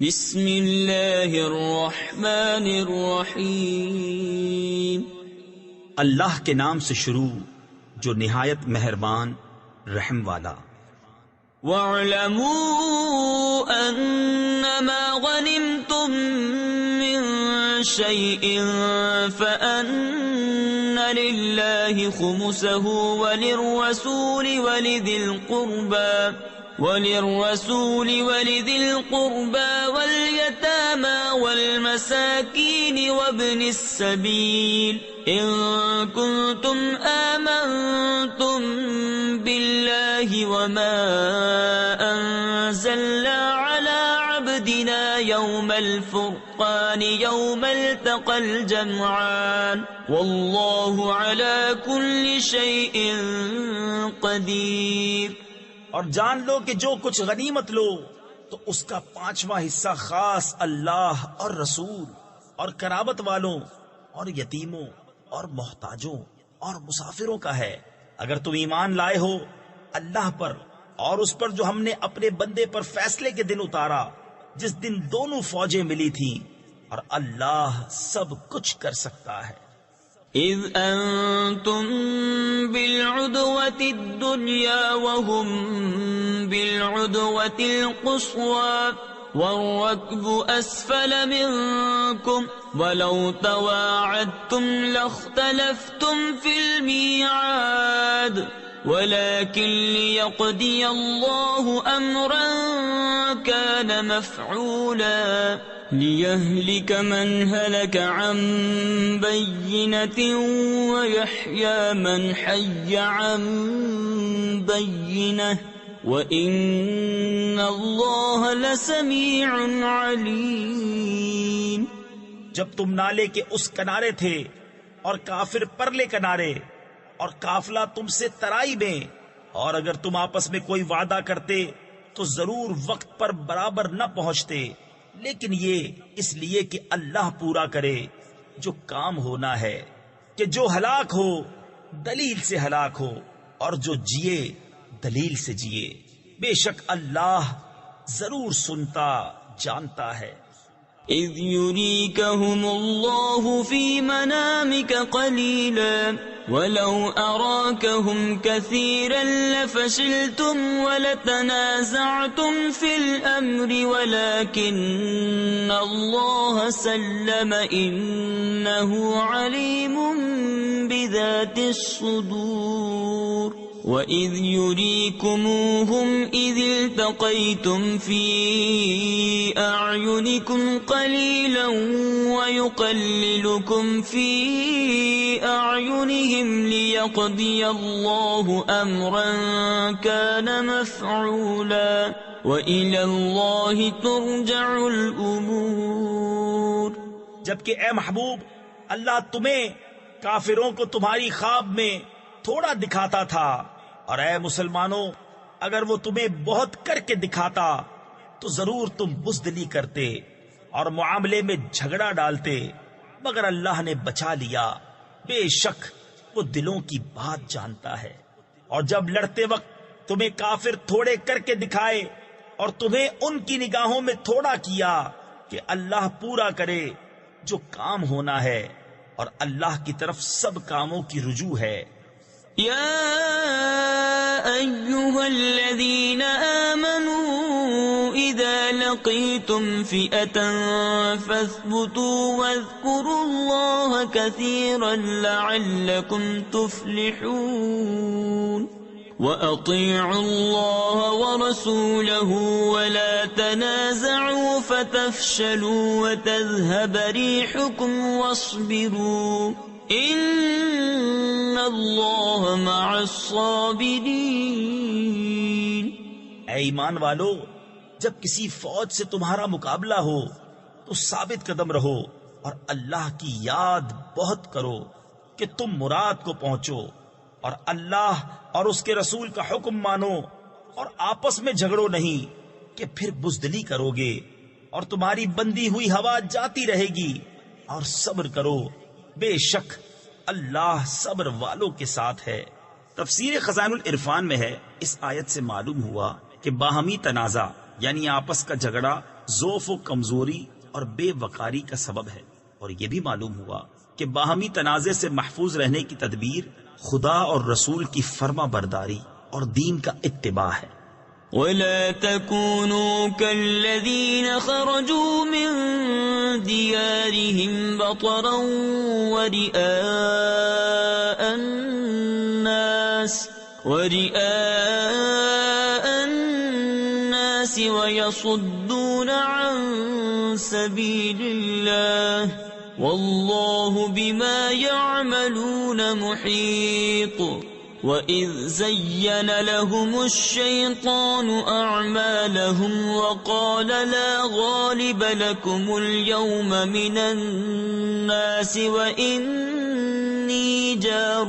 بسم اللہ الرحمن الرحیم۔ اللہ کے نام سے شروع جو نہایت مہربان رحم والا۔ وَاعْلَمُوا أَنَّمَا غَنِمْتُم مِّن شَيْءٍ فَأَنَّ لِلَّهِ خُمُسَهُ وللرسول ولذي القربى واليتامى والمساكين وابن السبيل إن كنتم آمنتم بالله وما أنزلنا على عبدنا يوم الفرقان يوم التقى الجمعان والله على كل شيء قدير۔ اور جان لو کہ جو کچھ غنیمت لو تو اس کا 5واں حصہ خاص اللہ اور رسول اور قرابت والوں اور یتیموں اور محتاجوں اور مسافروں کا ہے، اگر تم ایمان لائے ہو اللہ پر اور اس پر جو ہم نے اپنے بندے پر فیصلے کے دن اتارا جس دن دونوں فوجیں ملی تھیں، اور اللہ سب کچھ کر سکتا ہے۔ اذ انتم بالعدوة الدنيا وهم بالعدوة القصوى والركب اسفل منكم ولو تواعدتم لاختلفتم في الميعاد ولكن ليقضي الله امرا كان مفعولا ليهلك من هلك عن بينة ويحيى من حي عن بينة وإن الله لسميع عليم۔ جب تم نالے کے اس کنارے تھے اور کافر پرلے کنارے اور قافلہ تم سے ترائی میں، اور اگر تم آپس میں کوئی وعدہ کرتے تو ضرور وقت پر برابر نہ پہنچتے، لیکن یہ اس لیے کہ اللہ پورا کرے جو کام ہونا ہے، کہ جو ہلاک ہو دلیل سے ہلاک ہو اور جو جیے دلیل سے جیے، بے شک اللہ ضرور سنتا جانتا ہے۔ اذ يريكهم الله في منامك قليلا ولو أراكهم كثيرا لفشلتم ولتنازعتم في الأمر ولكن الله سلم إنه عليم بذات الصدور۔ وَإِذْ يُرِيكُمُوهُمْ إِذِ الْتَقَيْتُمْ فِي أَعْيُنِكُمْ قَلِيلًا وَيُقَلِّلُكُمْ فِي أَعْيُنِهِمْ لِيَقْضِيَ اللَّهُ أَمْرًا كَانَ مَفْعُولًا وَإِلَى اللَّهِ تُرْجَعُ الْأُمُورُ۔ جبکہ اے محبوب اللہ تمہیں کافروں کو تمہاری خواب میں تھوڑا دکھاتا تھا، اور اے مسلمانوں اگر وہ تمہیں بہت کر کے دکھاتا تو ضرور تم بزدلی کرتے اور معاملے میں جھگڑا ڈالتے، مگر اللہ نے بچا لیا، بے شک وہ دلوں کی بات جانتا ہے۔ اور جب لڑتے وقت تمہیں کافر تھوڑے کر کے دکھائے اور تمہیں ان کی نگاہوں میں تھوڑا کیا، کہ اللہ پورا کرے جو کام ہونا ہے، اور اللہ کی طرف سب کاموں کی رجوع ہے۔ يا أيها الذين آمنوا إذا لقيتم فئة فاثبتوا واذكروا الله كثيرا لعلكم تفلحون۔ وأطيعوا الله ورسوله ولا تنازعوا فتفشلوا وتذهب ريحكم واصبروا ان اللہ مع الصابرین۔ اے ایمان والو جب کسی فوج سے تمہارا مقابلہ ہو تو ثابت قدم رہو اور اللہ کی یاد بہت کرو کہ تم مراد کو پہنچو، اور اللہ اور اس کے رسول کا حکم مانو، اور آپس میں جھگڑو نہیں کہ پھر بزدلی کرو گے، اور تمہاری بندی ہوئی ہوا جاتی رہے گی، اور صبر کرو، بے شک اللہ صبر والوں کے ساتھ ہے۔ تفسیر خزائن العرفان میں ہے، اس آیت سے معلوم ہوا کہ باہمی تنازع یعنی آپس کا جھگڑا ضعف و کمزوری اور بے وقاری کا سبب ہے، اور یہ بھی معلوم ہوا کہ باہمی تنازع سے محفوظ رہنے کی تدبیر خدا اور رسول کی فرما برداری اور دین کا اتباع ہے۔ ولا تكونوا كالذين خرجوا من ديارهم بطرا ورئاء الناس ويصدون عن سبيل الله والله بما يعملون محيط وَإِذْ زَيَّنَ لَهُمُ الشَّيْطَانُ أَعْمَالَهُمْ وَقَالَ لَا غَالِبَ لَكُمُ الْيَوْمَ مِنَ النَّاسِ وَإِنِّي جَارٌ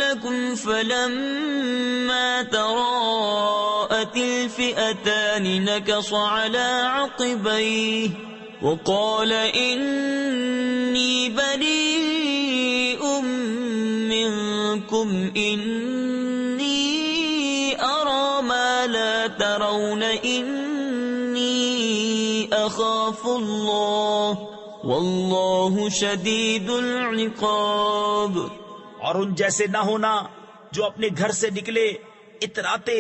لَكُمْ فَلَمَّا تَرَاءَتِ الْفِئَتَانِ نَكَصَ عَلَى عَقِبَيْهِ وقال إني بريء منكم إني أرى ما لا ترون إني أخاف الله والله شديد العقاب۔ اور ان جیسے نہ ہونا جو اپنے گھر سے نکلے اتراتے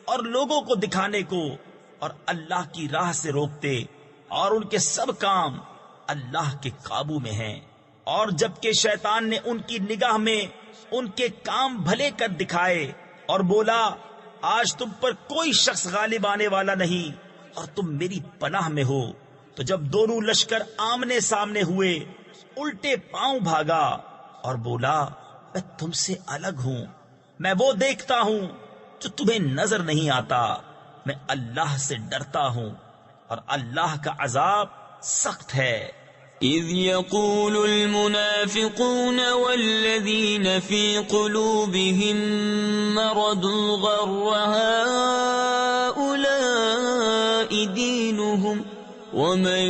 اور لوگوں کو دکھانے کو اور اللہ کی راہ سے روکتے، اور ان کے سب کام اللہ کے قابو میں ہیں، اور جبکہ شیطان نے ان کی نگاہ میں ان کے کام بھلے کر دکھائے اور بولا آج تم پر کوئی شخص غالب آنے والا نہیں اور تم میری پناہ میں ہو، تو جب دونوں لشکر آمنے سامنے ہوئے الٹے پاؤں بھاگا اور بولا میں تم سے الگ ہوں، میں وہ دیکھتا ہوں جو تمہیں نظر نہیں آتا، میں اللہ سے ڈرتا ہوں اور اللہ کا عذاب سخت ہے۔ اذ يقول المنافقون والذين في قلوبهم مرض غر هؤلاء دينهم ومن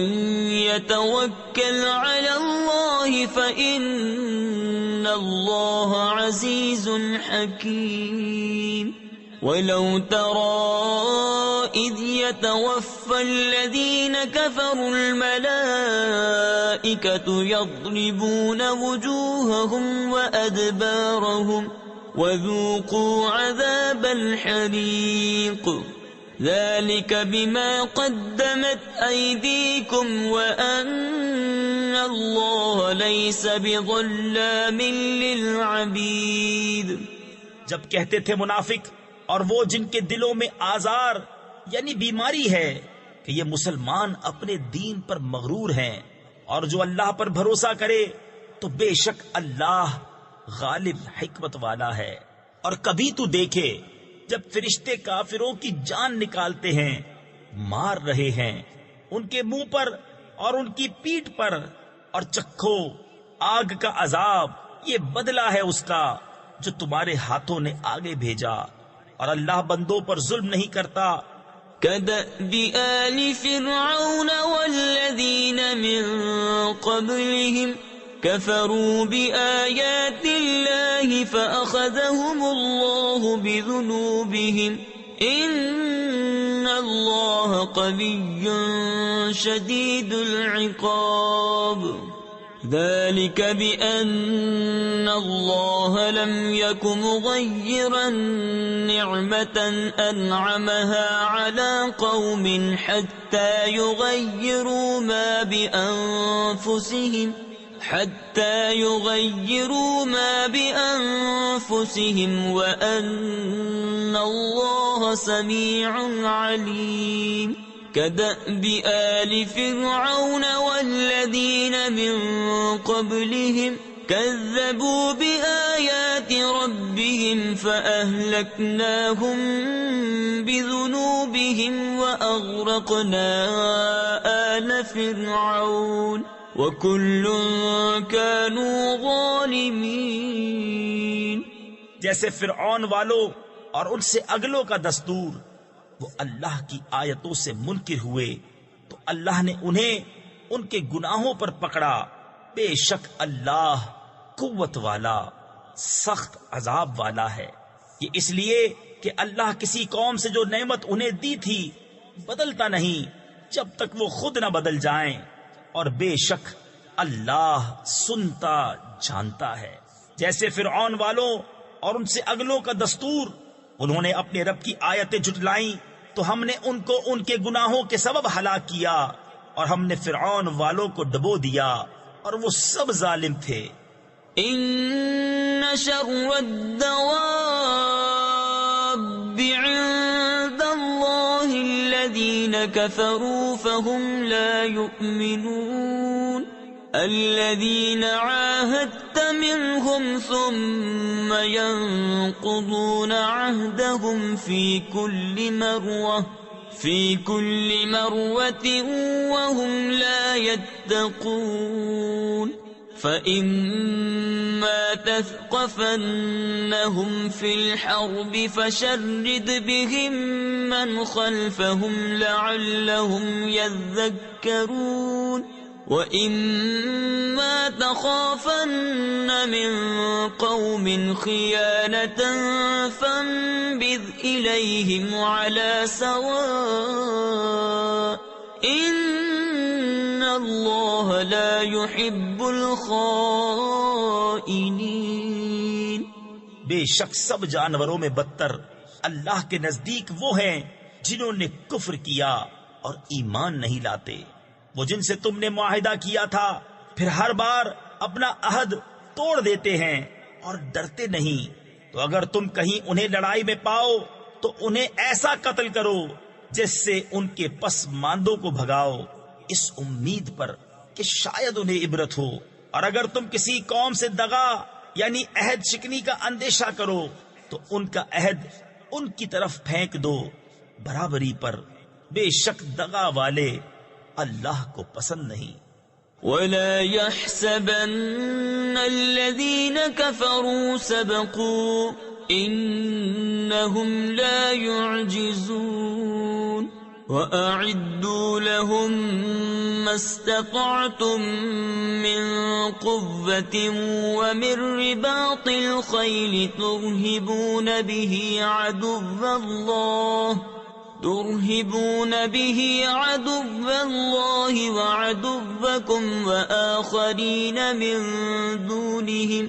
يتوكل على الله فإن الله عزيز حكيم۔ ولو ترى إذ يتوفى الذين كفروا الملائكة يضربون وجوههم وأدبارهم وذوقوا عذاب الحريق ذلك بما قدمت أيديكم وأن الله ليس بظلام للعبيد۔ جب کہتے تھے منافق اور وہ جن کے دلوں میں آزار یعنی بیماری ہے کہ یہ مسلمان اپنے دین پر مغرور ہیں، اور جو اللہ پر بھروسہ کرے تو بے شک اللہ غالب حکمت والا ہے۔ اور کبھی تو دیکھے جب فرشتے کافروں کی جان نکالتے ہیں، مار رہے ہیں ان کے منہ پر اور ان کی پیٹھ پر، اور چکھو آگ کا عذاب، یہ بدلہ ہے اس کا جو تمہارے ہاتھوں نے آگے بھیجا، اور اللہ بندوں پر ظلم نہیں کرتا۔ كدأب آل فرعون والذين من قبلهم كفروا بآيات الله فأخذهم الله بذنوبهم إن الله قوي شديد العقاب۔ ذلك بأن الله لم يك مغيرا نعمة أنعمها على قوم حتى يغيروا ما بأنفسهم وأن الله سميع عليم۔ كدأب آل فرعون والذين من قبلهم كذبوا بآيات ربهم فأهلكناهم بذنوبهم وأغرقنا آل فرعون وكل كانوا ظالمين۔ جیسے فرعون والوں اور ان سے اگلوں کا دستور، وہ اللہ کی آیتوں سے منکر ہوئے تو اللہ نے انہیں ان کے گناہوں پر پکڑا، بے شک اللہ قوت والا سخت عذاب والا ہے۔ یہ اس لیے کہ اللہ کسی قوم سے جو نعمت انہیں دی تھی بدلتا نہیں جب تک وہ خود نہ بدل جائیں، اور بے شک اللہ سنتا جانتا ہے۔ جیسے فرعون والوں اور ان سے اگلوں کا دستور، انہوں نے اپنے رب کی آیتیں جھٹلائیں تو ہم نے ان کو ان کے گناہوں کے سبب ہلاک کیا، اور ہم نے فرعون والوں کو ڈبو دیا اور وہ سب ظالم تھے۔ ان شر الدواب عند اللہ الذین كفروا فهم لا يؤمنون الذين عاهدت منهم ثم ينقضون عهدهم في كل مرة وهم لا يتقون فإما تثقفنهم في الحرب فشرد بهم من خلفهم لعلهم يذكرون وَإِمَّا تَخَافَنَّ مِن قَوْمٍ خِيَانَةً فَانبِذْ إِلَيْهِمْ عَلَى سَوَاءٍ إِنَّ اللَّهَ لَا يُحِبُّ الْخَائِنِينَ۔ بے شک سب جانوروں میں بدتر اللہ کے نزدیک وہ ہیں جنہوں نے کفر کیا اور ایمان نہیں لاتے، وہ جن سے تم نے معاہدہ کیا تھا پھر ہر بار اپنا عہد توڑ دیتے ہیں اور ڈرتے نہیں۔ تو اگر تم کہیں انہیں لڑائی میں پاؤ تو انہیں ایسا قتل کرو جس سے ان کے پس ماندوں کو بھگاؤ، اس امید پر کہ شاید انہیں عبرت ہو۔ اور اگر تم کسی قوم سے دغا یعنی عہد شکنی کا اندیشہ کرو تو ان کا عہد ان کی طرف پھینک دو برابری پر، بے شک دغا والے اللہ کو پسند نہیں۔ وَلَا يَحْسَبَنَّ الَّذِينَ كَفَرُوا سَبَقُوا إِنَّهُمْ لَا يُعْجِزُونَ وَأَعِدُّوا لَهُم مَّا اسْتَطَعْتُم مِّن قُوَّةٍ وَمِن رِّبَاطِ الْخَيْلِ تُرْهِبُونَ به عدو الله وعدوكم وآخرين من دونهم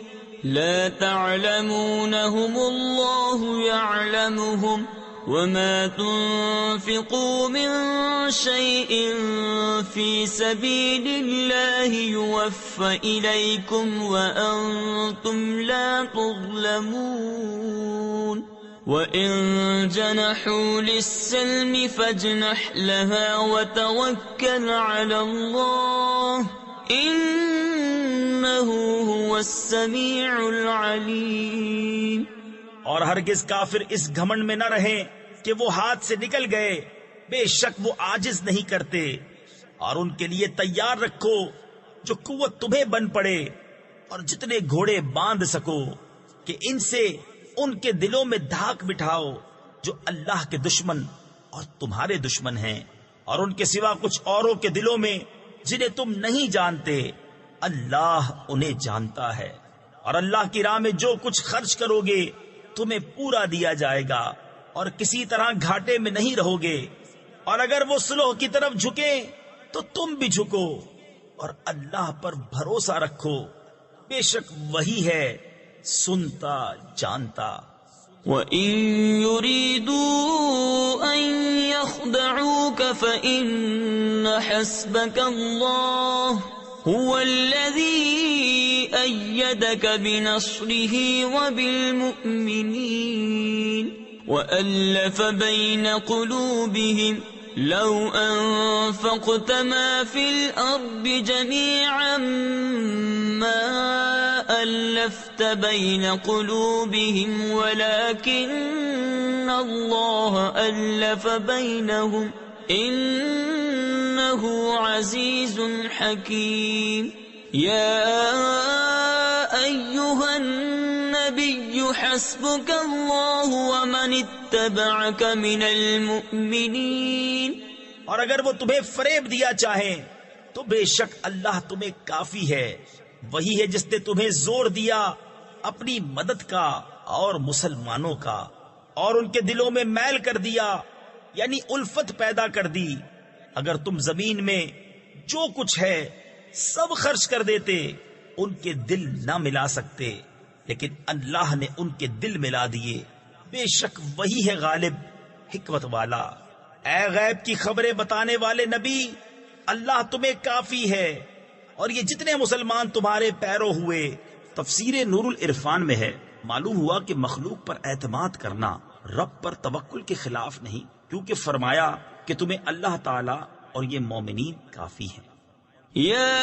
لا تعلمونهم الله يعلمهم وما تنفقوا من شيء في سبيل الله يوفى إليكم وأنتم لا تظلمون وَإِن جَنَحُوا لِلسَّلْمِ فَاجْنَحْ لَهَا وَتَوَكَّلْ عَلَى اللَّهِ إِنَّهُ هُوَ السَّمِيعُ الْعَلِيمُ۔ اور ہرگز کافر اس گھمنڈ میں نہ رہیں کہ وہ ہاتھ سے نکل گئے، بے شک وہ عاجز نہیں کرتے، اور ان کے لیے تیار رکھو جو قوت تمہیں بن پڑے اور جتنے گھوڑے باندھ سکو کہ ان سے ان کے دلوں میں دھاک بٹھاؤ جو اللہ کے دشمن اور تمہارے دشمن ہیں، اور ان کے سوا کچھ اوروں کے دلوں میں جنہیں تم نہیں جانتے، اللہ انہیں جانتا ہے۔ اور اللہ کی راہ میں جو کچھ خرچ کرو گے تمہیں پورا دیا جائے گا اور کسی طرح گھاٹے میں نہیں رہو گے، اور اگر وہ صلح کی طرف جھکیں تو تم بھی جھکو، اور اللہ پر بھروسہ رکھو، بے شک وہی ہے سنتا جانتا۔ وَإِن يُرِيدُوا أَن يَخْدَعُوكَ فَإِنَّ حَسْبَكَ اللَّهُ هُوَ الَّذِي أَيَّدَكَ بِنَصْرِهِ وَبِالْمُؤْمِنِينَ وَأَلَّفَ بَيْنَ قُلُوبِهِمْ لَوْ أَنفَقْتَ مَا فِي الْأَرْضِ جَمِيعًا مَا أَلَّفْتَ بَيْنَ قُلُوبِهِمْ وَلَكِنَّ اللَّهَ أَلَّفَ بَيْنَهُمْ إِنَّهُ عَزِيزٌ حَكِيمٌ يَا أَيُّهَا النَّبِيُّ حَسْبُكَ اللَّهُ وَمَنِ اتَّبَعَكَ مِنَ الْمُؤْمِنِينَ۔ اور اگر وہ تمہیں فریب دیا چاہیں تو بے شک اللہ تمہیں کافی ہے، وہی ہے جس نے تمہیں زور دیا اپنی مدد کا اور مسلمانوں کا، اور ان کے دلوں میں میل کر دیا، یعنی الفت پیدا کر دی۔ اگر تم زمین میں جو کچھ ہے سب خرچ کر دیتے، ان کے دل نہ ملا سکتے، لیکن اللہ نے ان کے دل ملا دیے۔ بے شک وہی ہے غالب، حکمت والا۔ اے غیب کی خبریں بتانے والے نبی، اللہ تمہیں کافی ہے، اور یہ جتنے مسلمان تمہارے پیرو ہوئے۔ تفسیر نور العرفان میں ہے، معلوم ہوا کہ مخلوق پر اعتماد کرنا رب پر توکل کے خلاف نہیں، کیونکہ فرمایا کہ تمہیں اللہ تعالی اور یہ مومنین کافی ہیں۔ يا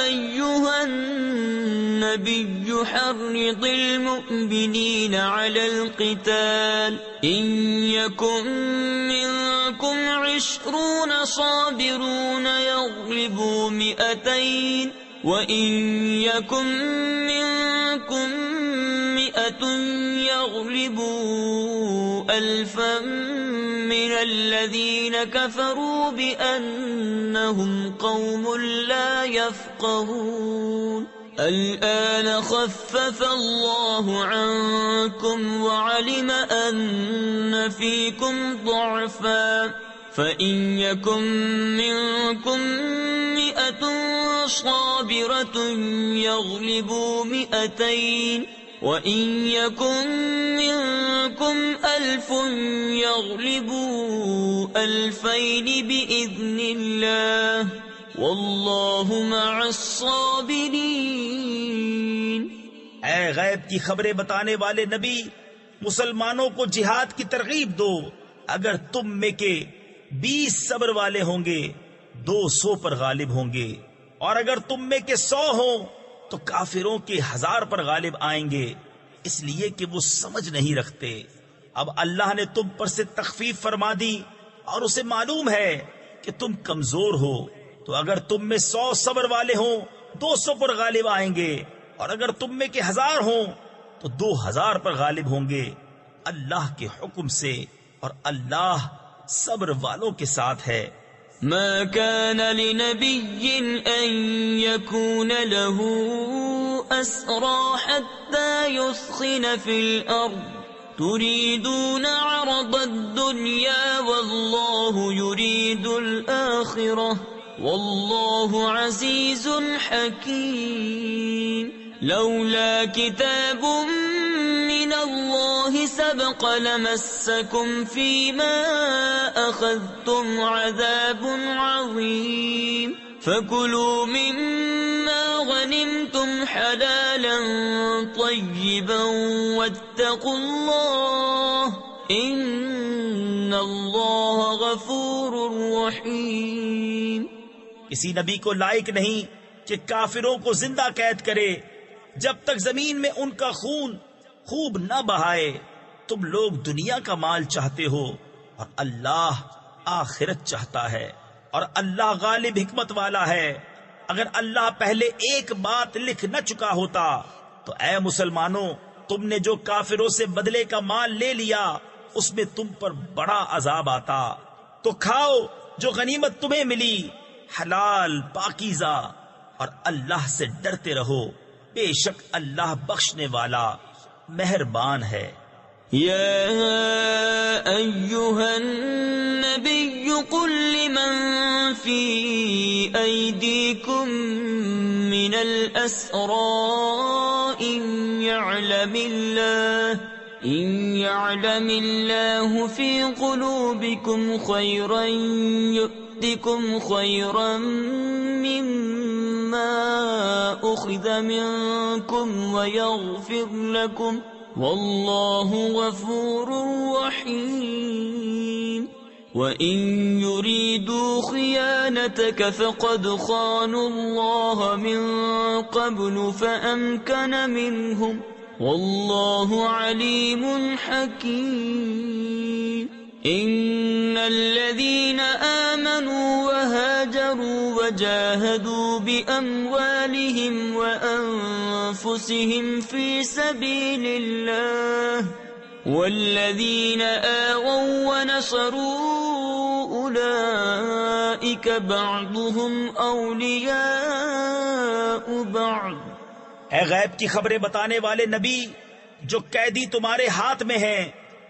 أيها النبي حرض المؤمنين على القتال إن يكن منكم 20 صابرون يغلبوا 200 وإن يكن منكم 100 يغلبوا 1000 من الذين كفروا بأنهم قوم لا يفقهون الآن خفف الله عنكم وعلم أن فيكم ضعفا فإن يكن منكم 100 صابرة يغلبوا 200 وَإِن يَكُن مِّنكُمْ 1000 يَغْلِبُوا 2000 بِإِذْنِ اللَّهِ وَاللَّهُ مَعَ الصَّابِرِينَ۔ اے غیب کی خبریں بتانے والے نبی، مسلمانوں کو جہاد کی ترغیب دو۔ اگر تم میں کے 20 صبر والے ہوں گے 200 پر غالب ہوں گے، اور اگر تم میں کے 100 ہوں تو کافروں کے 1000 پر غالب آئیں گے، اس لیے کہ وہ سمجھ نہیں رکھتے۔ اب اللہ نے تم پر سے تخفیف فرما دی، اور اسے معلوم ہے کہ تم کمزور ہو، تو اگر تم میں 100 صبر والے ہوں 200 پر غالب آئیں گے، اور اگر تم میں کے 1000 ہوں تو 2000 پر غالب ہوں گے، اللہ کے حکم سے، اور اللہ صبر والوں کے ساتھ ہے۔ ما كان لنبي أن يكون له أسرى حتى يثخن في الأرض تريدون عرض الدنيا والله يريد الآخرة والله عزيز حكيم لولا كتاب من الله سبق لمسكم فيما أخذتم عذاب عظيم فكلوا مما غنمتم حلالا طيبا واتقوا الله إن الله غفور رحيم۔ کسی نبی کو لائق نہیں کہ کافروں کو زندہ قید کرے جب تک زمین میں ان کا خون خوب نہ بہائے۔ تم لوگ دنیا کا مال چاہتے ہو اور اللہ آخرت چاہتا ہے، اور اللہ غالب حکمت والا ہے۔ اگر اللہ پہلے ایک بات لکھ نہ چکا ہوتا تو اے مسلمانوں، تم نے جو کافروں سے بدلے کا مال لے لیا اس میں تم پر بڑا عذاب آتا۔ تو کھاؤ جو غنیمت تمہیں ملی، حلال پاکیزہ، اور اللہ سے ڈرتے رہو، بے شک اللہ بخشنے والا مہربان ہے۔ يا أيها النبي قل لمن في أيديكم من الأسرى إن يعلم الله في قلوبكم خيرا يؤتكم خيرا مما أخذ منكم ويغفر لكم والله غفور رحيم وإن يريدوا خيانتك فقد خانوا الله من قبل فأمكن منهم والله عليم حكيم إن الذين آمنوا وهاجروا وجاهدوا بأموالهم وأنفسهم في سبيل الله والذين آووا ونصروا أولئك بعضهم أولياء بعض۔ اے غیب کی خبریں بتانے والے نبی، جو قیدی تمہارے ہاتھ میں ہیں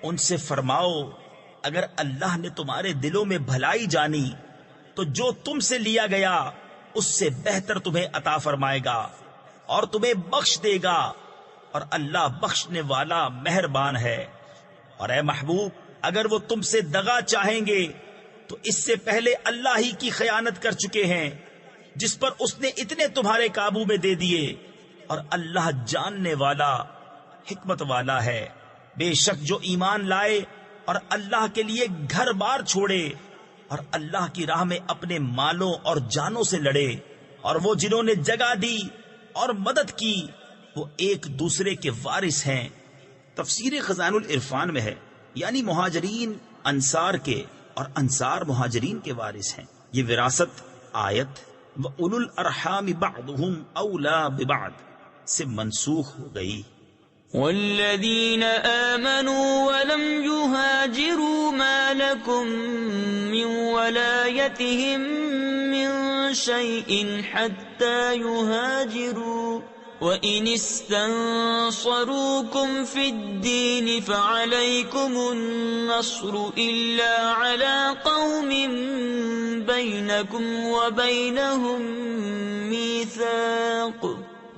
ان سے فرماؤ اگر اللہ نے تمہارے دلوں میں بھلائی جانی تو جو تم سے لیا گیا اس سے بہتر تمہیں عطا فرمائے گا اور تمہیں بخش دے گا، اور اللہ بخشنے والا مہربان ہے۔ اور اے محبوب اگر وہ تم سے دغا چاہیں گے تو اس سے پہلے اللہ ہی کی خیانت کر چکے ہیں، جس پر اس نے اتنے تمہارے قابو میں دے دیے، اور اللہ جاننے والا حکمت والا ہے۔ بے شک جو ایمان لائے اور اللہ کے لیے گھر بار چھوڑے اور اللہ کی راہ میں اپنے مالوں اور جانوں سے لڑے، اور وہ جنہوں نے جگہ دی اور مدد کی، وہ ایک دوسرے کے وارث ہیں۔ تفسیر خزان العرفان میں ہے یعنی مہاجرین انصار کے اور انصار مہاجرین کے وارث ہیں۔ یہ وراثت آیت وَأُولُو الْأَرْحَامِ بَعْضُهُمْ أَوْلَى بِبَعْضٍ سے منسوخ ہو گئی۔ والذین آمنوا ولم يهاجروا ما لكم من ولایتهم من شيء حتى يهاجروا وإن استنصروكم في الدين فعليكم النصر إلا على قوم بينكم وبينهم ميثاق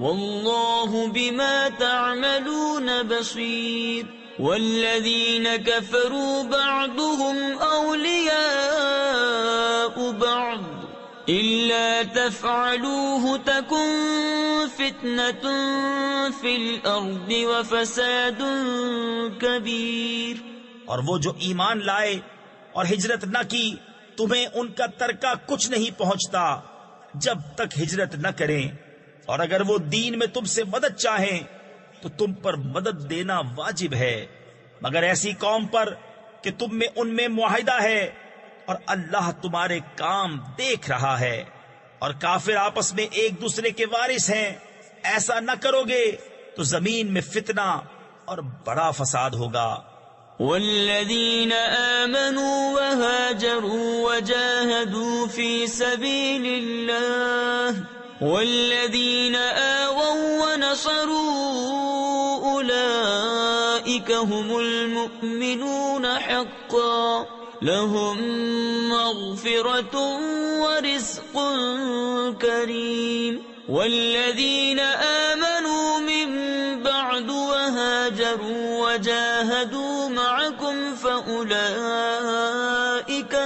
والله بما تعملون بصير والذين كفروا بعضهم أولياء بعض إلا تفعلوه تكن فتنة في الأرض وفساد كبير۔ اور وہ جو ایمان لائے اور ہجرت نہ کی تمہیں ان کا ترکہ کچھ نہیں پہنچتا جب تک ہجرت نہ کریں، اور اگر وہ دین میں تم سے مدد چاہیں تو تم پر مدد دینا واجب ہے، مگر ایسی قوم پر کہ تم میں ان میں معاہدہ ہے اور اللہ تمہارے کام دیکھ رہا ہے، اور کافر آپس میں ایک دوسرے کے وارث ہیں۔ ایسا نہ کرو گے تو زمین میں فتنہ اور بڑا فساد ہوگا۔ والذین آمنوا وهاجروا وجاهدوا في سبيل الله والذین آووا ونصروا أولئك هم المؤمنون حقا لهم مغفرة ورزق كريم۔ والذین آمنوا من بعد وهاجروا وجاهدوا معكم فأولئك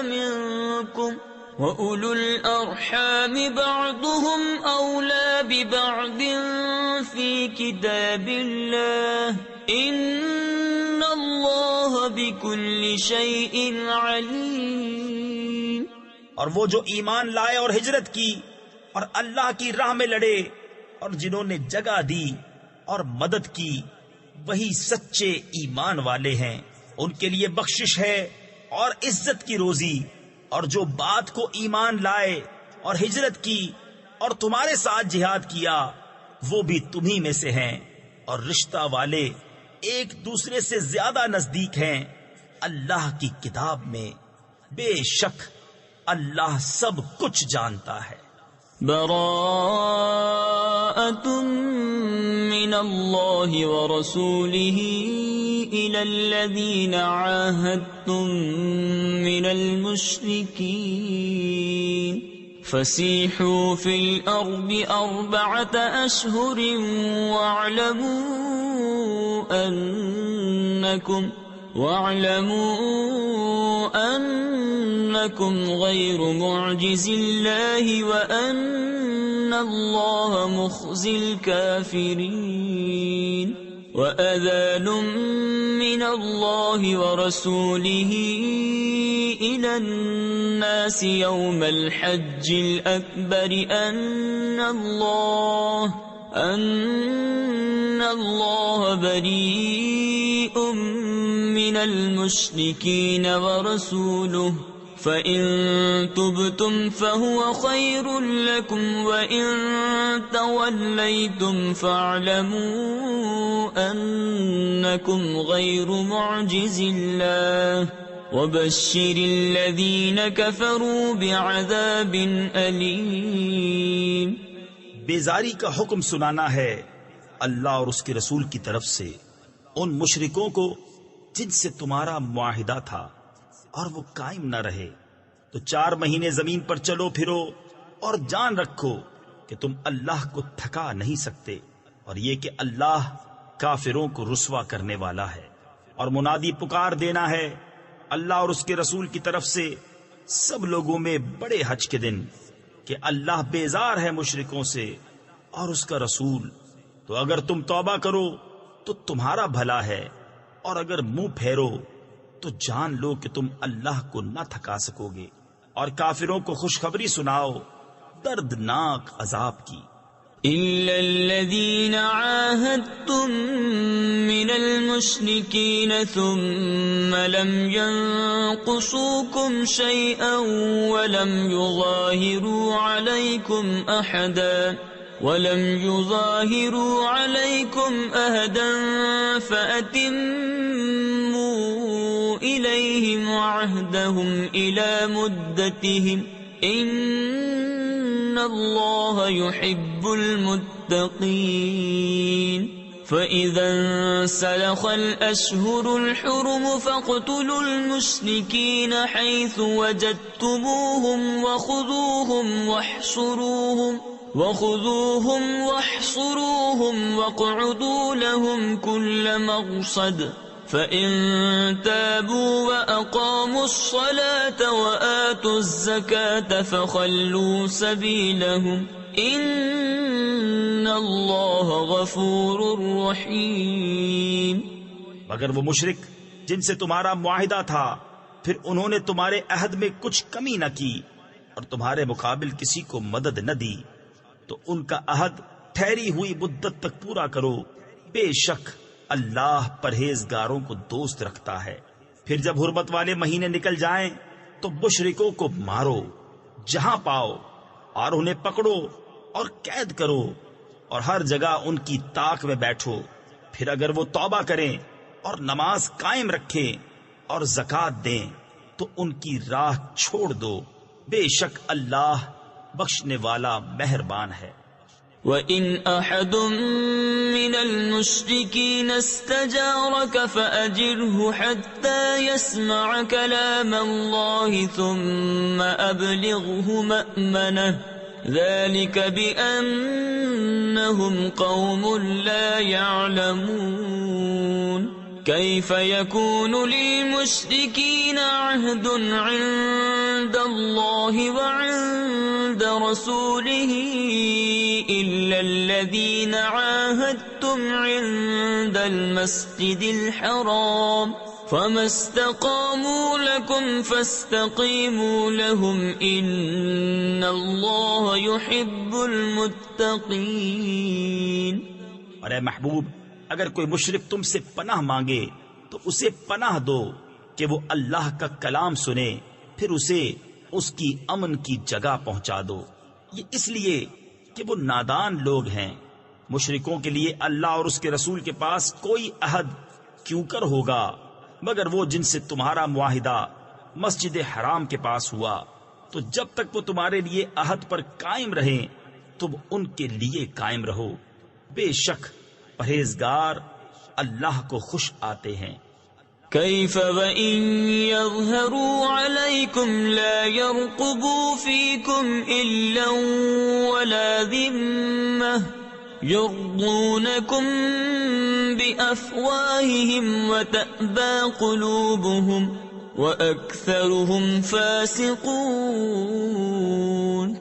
منكم وَأُولُو الْأَرْحَامِ بَعْضُهُمْ أَوْلَى بِبَعْضٍ فِي كِتَابِ اللَّهِ إِنَّ اللَّهَ بِكُلِّ شَيْءٍ عَلِيمٌ۔ اور وہ جو ایمان لائے اور ہجرت کی اور اللہ کی راہ میں لڑے اور جنہوں نے جگہ دی اور مدد کی وہی سچے ایمان والے ہیں، ان کے لیے بخشش ہے اور عزت کی روزی۔ اور جو بات کو ایمان لائے اور ہجرت کی اور تمہارے ساتھ جہاد کیا وہ بھی تمہیں میں سے ہیں، اور رشتہ والے ایک دوسرے سے زیادہ نزدیک ہیں اللہ کی کتاب میں، بے شک اللہ سب کچھ جانتا ہے۔ براءة من اللہ ورسولہ إلى الذین عاہدتم من المشرکین فسیحوا فی الأرض 4 أشہر واعلموا أنكم غير معجز الله وأن الله مخزي الكافرين وأذان من الله ورسوله إلى الناس يوم الحج الأكبر أن الله بريء من المشركين ورسوله فإن تبتم فهو خير لكم وإن توليتم فاعلموا أنكم غير معجز الله وبشر الذين كفروا بعذاب أليم۔ بیزاری کا حکم سنانا ہے اللہ اور اس کے رسول کی طرف سے، ان مشرکوں کو جن سے تمہارا معاہدہ تھا اور وہ قائم نہ رہے، تو 4 مہینے زمین پر چلو پھرو اور جان رکھو کہ تم اللہ کو تھکا نہیں سکتے، اور یہ کہ اللہ کافروں کو رسوا کرنے والا ہے۔ اور منادی پکار دینا ہے اللہ اور اس کے رسول کی طرف سے سب لوگوں میں بڑے حج کے دن کہ اللہ بیزار ہے مشرکوں سے اور اس کا رسول، تو اگر تم توبہ کرو تو تمہارا بھلا ہے، اور اگر منہ پھیرو تو جان لو کہ تم اللہ کو نہ تھکا سکو گے۔ اور کافروں کو خوشخبری سناؤ دردناک عذاب کی۔ إلا الذين عاهدتم من المشركين ثم لم ينقصوكم شيئا ولم يظاهروا عليكم أحدا فأتموا إليهم عهدهم إلى مدتهم إن الله يحب المتقين فإذا انسلخ الأشهر الحرم فاقتلوا المشركين حيث وجدتموهم وخذوهم واحصروهم واقعدوا لهم كل مرصد فإن تابوا وأقاموا الصلاة وآتوا الزكاة فخلوا سبيلهم إن الله غفور رحيم۔ مگر وہ مشرک جن سے تمہارا معاہدہ تھا پھر انہوں نے تمہارے عہد میں کچھ کمی نہ کی اور تمہارے مقابل کسی کو مدد نہ دی، تو ان کا عہد ٹھہری ہوئی مدت تک پورا کرو، بے شک اللہ پرہیزگاروں کو دوست رکھتا ہے۔ پھر جب حرمت والے مہینے نکل جائیں تو مشرکوں کو مارو جہاں پاؤ اور انہیں پکڑو اور قید کرو، اور ہر جگہ ان کی طاق میں بیٹھو۔ پھر اگر وہ توبہ کریں اور نماز قائم رکھیں اور زکوٰۃ دیں تو ان کی راہ چھوڑ دو، بے شک اللہ بخشنے والا مہربان ہے۔ وَإِنْ أَحَدٌ مِّنَ الْمُشْرِكِينَ اسْتَجَارَكَ فَأَجِرْهُ حَتَّى يَسْمَعَ كَلَامَ اللَّهِ ثُمَّ أَبْلِغْهُ مَأْمَنَهُ ذَلِكَ بِأَنَّهُمْ قَوْمٌ لَّا يَعْلَمُونَ كيف يكون للمشركين عهد عند الله وعند رسوله إلا الذين عاهدتم عند المسجد الحرام فما استقاموا لكم فاستقيموا لهم إن الله يحب المتقين۔ اور اے محبوب، اگر کوئی مشرک تم سے پناہ مانگے تو اسے پناہ دو کہ وہ اللہ کا کلام سنے، پھر اسے اس کی امن کی جگہ پہنچا دو، یہ اس لیے کہ وہ نادان لوگ ہیں۔ مشرکوں کے لیے اللہ اور اس کے رسول کے پاس کوئی عہد کیوں کر ہوگا مگر وہ جن سے تمہارا معاہدہ مسجد حرام کے پاس ہوا، تو جب تک وہ تمہارے لیے عہد پر قائم رہیں تم ان کے لیے قائم رہو، بے شک پرہیزگار اللہ کو خوش آتے ہیں۔ كيف وإن يظهروا عليكم لا يرقبوا فيكم إلا ولا ذمة يرضونكم بأفواههم وتأبى قلوبهم وأكثرهم فاسقون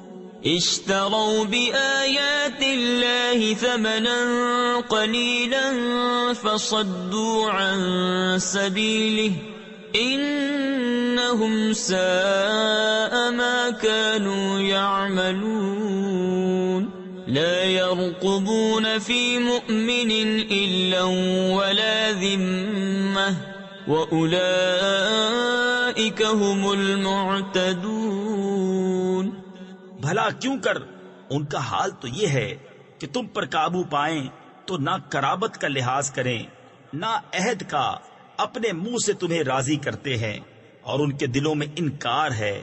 اشتروا بآيات الله ثمنا قليلا فصدوا عن سبيله إنهم ساء ما كانوا يعملون لا يرقبون في مؤمن إلا ولا ذمة وأولئك هم المعتدون۔ بھلا کیوں کر ان کا حال تو یہ ہے کہ تم پر قابو پائیں تو نہ قرابت کا لحاظ کریں نہ عہد کا، اپنے منہ سے تمہیں راضی کرتے ہیں اور ان کے دلوں میں انکار ہے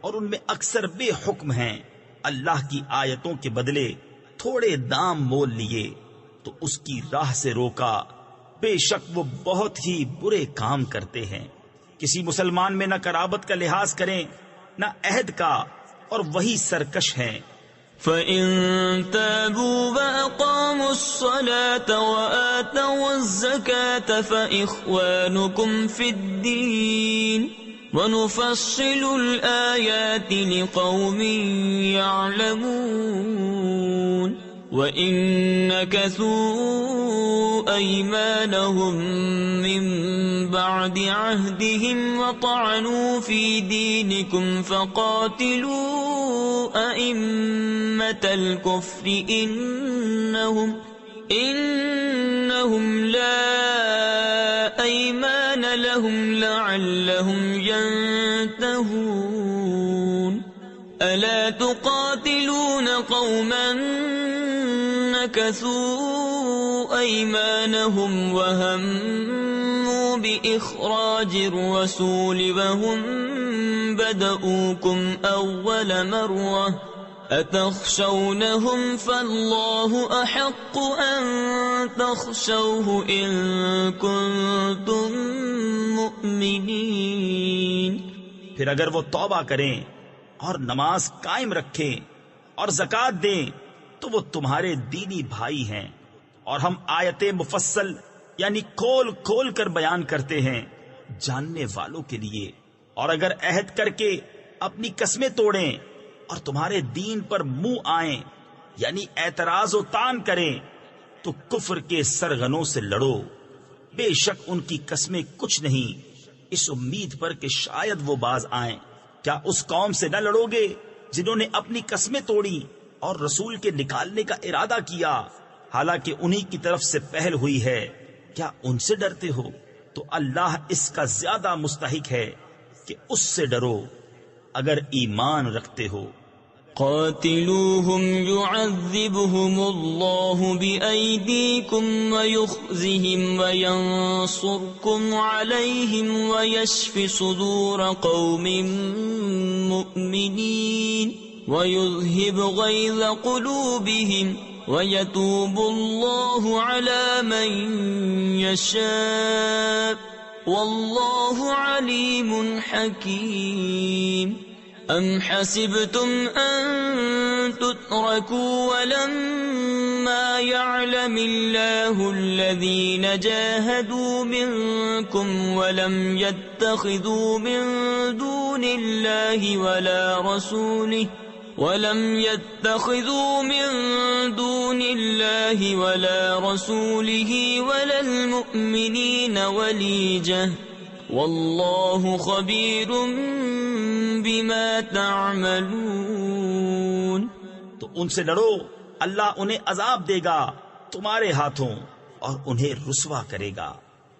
اور ان میں اکثر بے حکم ہیں۔ اللہ کی آیتوں کے بدلے تھوڑے دام مول لیے تو اس کی راہ سے روکا، بے شک وہ بہت ہی برے کام کرتے ہیں۔ کسی مسلمان میں نہ قرابت کا لحاظ کریں نہ عہد کا، اور وہی سرکش ہیں۔ فَإِن تَابُوا وَأَقَامُوا الصَّلَاةَ وَآتَوُا الزَّكَاةَ فَإِخْوَانُكُمْ فِي الدِّينِ وَنُفَصِّلُ الْآيَاتِ لِقَوْمٍ يَعْلَمُونَ وَإِن نَكَثُوا أَيْمَانَهُم مِّن بَعْدِ عَهْدِهِمْ وَطَعَنُوا فِي دِينِكُمْ فَقَاتِلُوا أَئِمَّةَ الْكُفْرِ إِنَّهُمْ لَا أَيْمَانَ لَهُمْ لَعَلَّهُمْ يَنْتَهُونَ أَلَا تُقَاتِلُونَ قَوْمًا نَكَثُوا أَيْمَانَهُمْ وَهَمُّوا بِإِخْرَاجِ الرَّسُولِ وَهُمْ بَدَؤُوكُمْ أَوَّلَ مَرَّةٍ أَتَخْشَوْنَهُمْ فَاللَّهُ أَحَقُّ أَن تَخْشَوْهُ إِن كُنتُم مُّؤْمِنِينَ۔ پھر اگر وہ توبہ کریں اور نماز قائم رکھیں اور زکوٰۃ دیں تو وہ تمہارے دینی بھائی ہیں، اور ہم آیتیں مفصل یعنی کھول کھول کر بیان کرتے ہیں جاننے والوں کے لیے۔ اور اگر عہد کر کے اپنی قسمیں توڑیں اور تمہارے دین پر منہ آئیں یعنی اعتراض و طعن کریں تو کفر کے سرغنوں سے لڑو، بے شک ان کی قسمیں کچھ نہیں، اس امید پر کہ شاید وہ باز آئیں۔ کیا اس قوم سے نہ لڑو گے جنہوں نے اپنی قسمیں توڑی اور رسول کے نکالنے کا ارادہ کیا، حالانکہ انہی کی طرف سے پہل ہوئی ہے؟ کیا ان سے ڈرتے ہو؟ تو اللہ اس کا زیادہ مستحق ہے کہ اس سے ڈرو اگر ایمان رکھتے ہو۔ قاتلوهم يعذبهم الله بأيديكم ويخزهم وينصركم عليهم ويشف صدور قوم مؤمنين ويذهب غيظ قلوبهم ويتوب الله على من يشاء والله عليم حكيم۔ أَمْ حَسِبْتُمْ أَن تُتْرَكُوا وَلَمَّا يَعْلَمِ اللَّهُ الَّذِينَ جَاهَدُوا مِنكُمْ وَلَمْ يَتَّخِذُوا مِن دُونِ اللَّهِ وَلَا رَسُولِهِ وَلَا الْمُؤْمِنِينَ وَلِيجَةً وَاللَّهُ خَبِيرٌ بِمَا تَعْمَلُونَ۔ تو ان سے لڑو، اللہ انہیں عذاب دے گا تمہارے ہاتھوں اور انہیں رسوا کرے گا،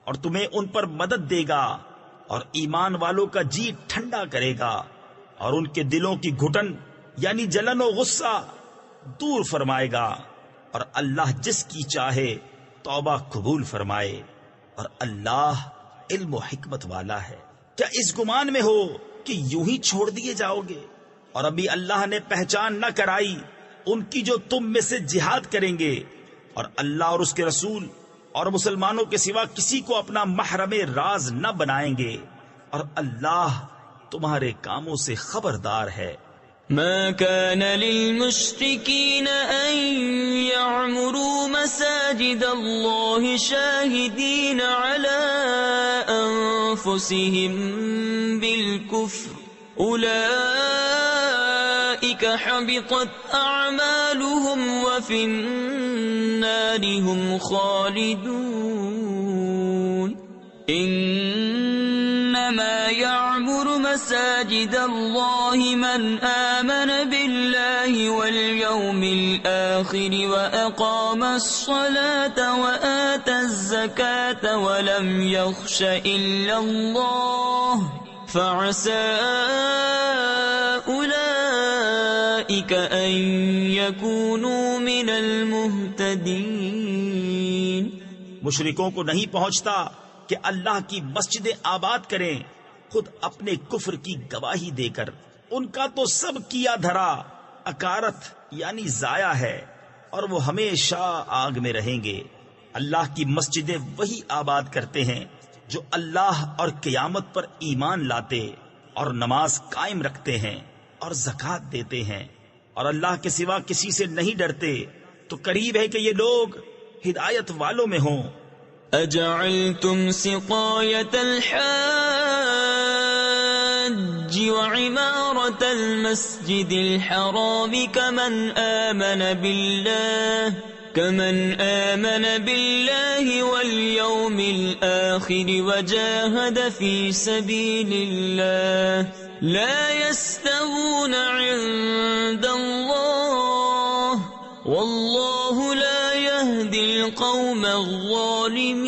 اور تمہیں ان پر مدد دے گا، اور ایمان والوں کا جی ٹھنڈا کرے گا، اور ان کے دلوں کی گھٹن یعنی جلن و غصہ دور فرمائے گا، اور اللہ جس کی چاہے توبہ قبول فرمائے، اور اللہ علم و حکمت والا ہے۔ کیا اس گمان میں ہو کہ یوں ہی چھوڑ دیے جاؤ گے؟ اور ابھی اللہ نے پہچان نہ کرائی ان کی جو تم میں سے جہاد کریں گے، اور اللہ اور اس کے رسول اور مسلمانوں کے سوا کسی کو اپنا محرم راز نہ بنائیں گے، اور اللہ تمہارے کاموں سے خبردار ہے۔ ما كان للمشركين أن يعمروا مساجد الله شاهدين على أنفسهم بالكفر أولئك حبطت أعمالهم وفي النار هم خالدون إنما يعمر مساجد الله من آمن بالله واليوم الآخر وأقام الصلاة وآتى الزكاة ولم يخش إلا الله فعسى أولئك أن يكونوا من المهتدين۔ مشرکوں کو نہیں پہنچتا کہ اللہ کی مسجدیں آباد کریں خود اپنے کفر کی گواہی دے کر، ان کا تو سب کیا دھرا اکارت یعنی ضائع ہے، اور وہ ہمیشہ آگ میں رہیں گے۔ اللہ کی مسجدیں وہی آباد کرتے ہیں جو اللہ اور قیامت پر ایمان لاتے اور نماز قائم رکھتے ہیں اور زکوٰۃ دیتے ہیں اور اللہ کے سوا کسی سے نہیں ڈرتے، تو قریب ہے کہ یہ لوگ ہدایت والوں میں ہوں۔ أجعلتم سقاية الحاج وعمارة المسجد الحرام كمن آمن بالله واليوم الآخر وجاهد في سبيل الله لا يستوون عند الله والله لا يهدي القوم الظالمين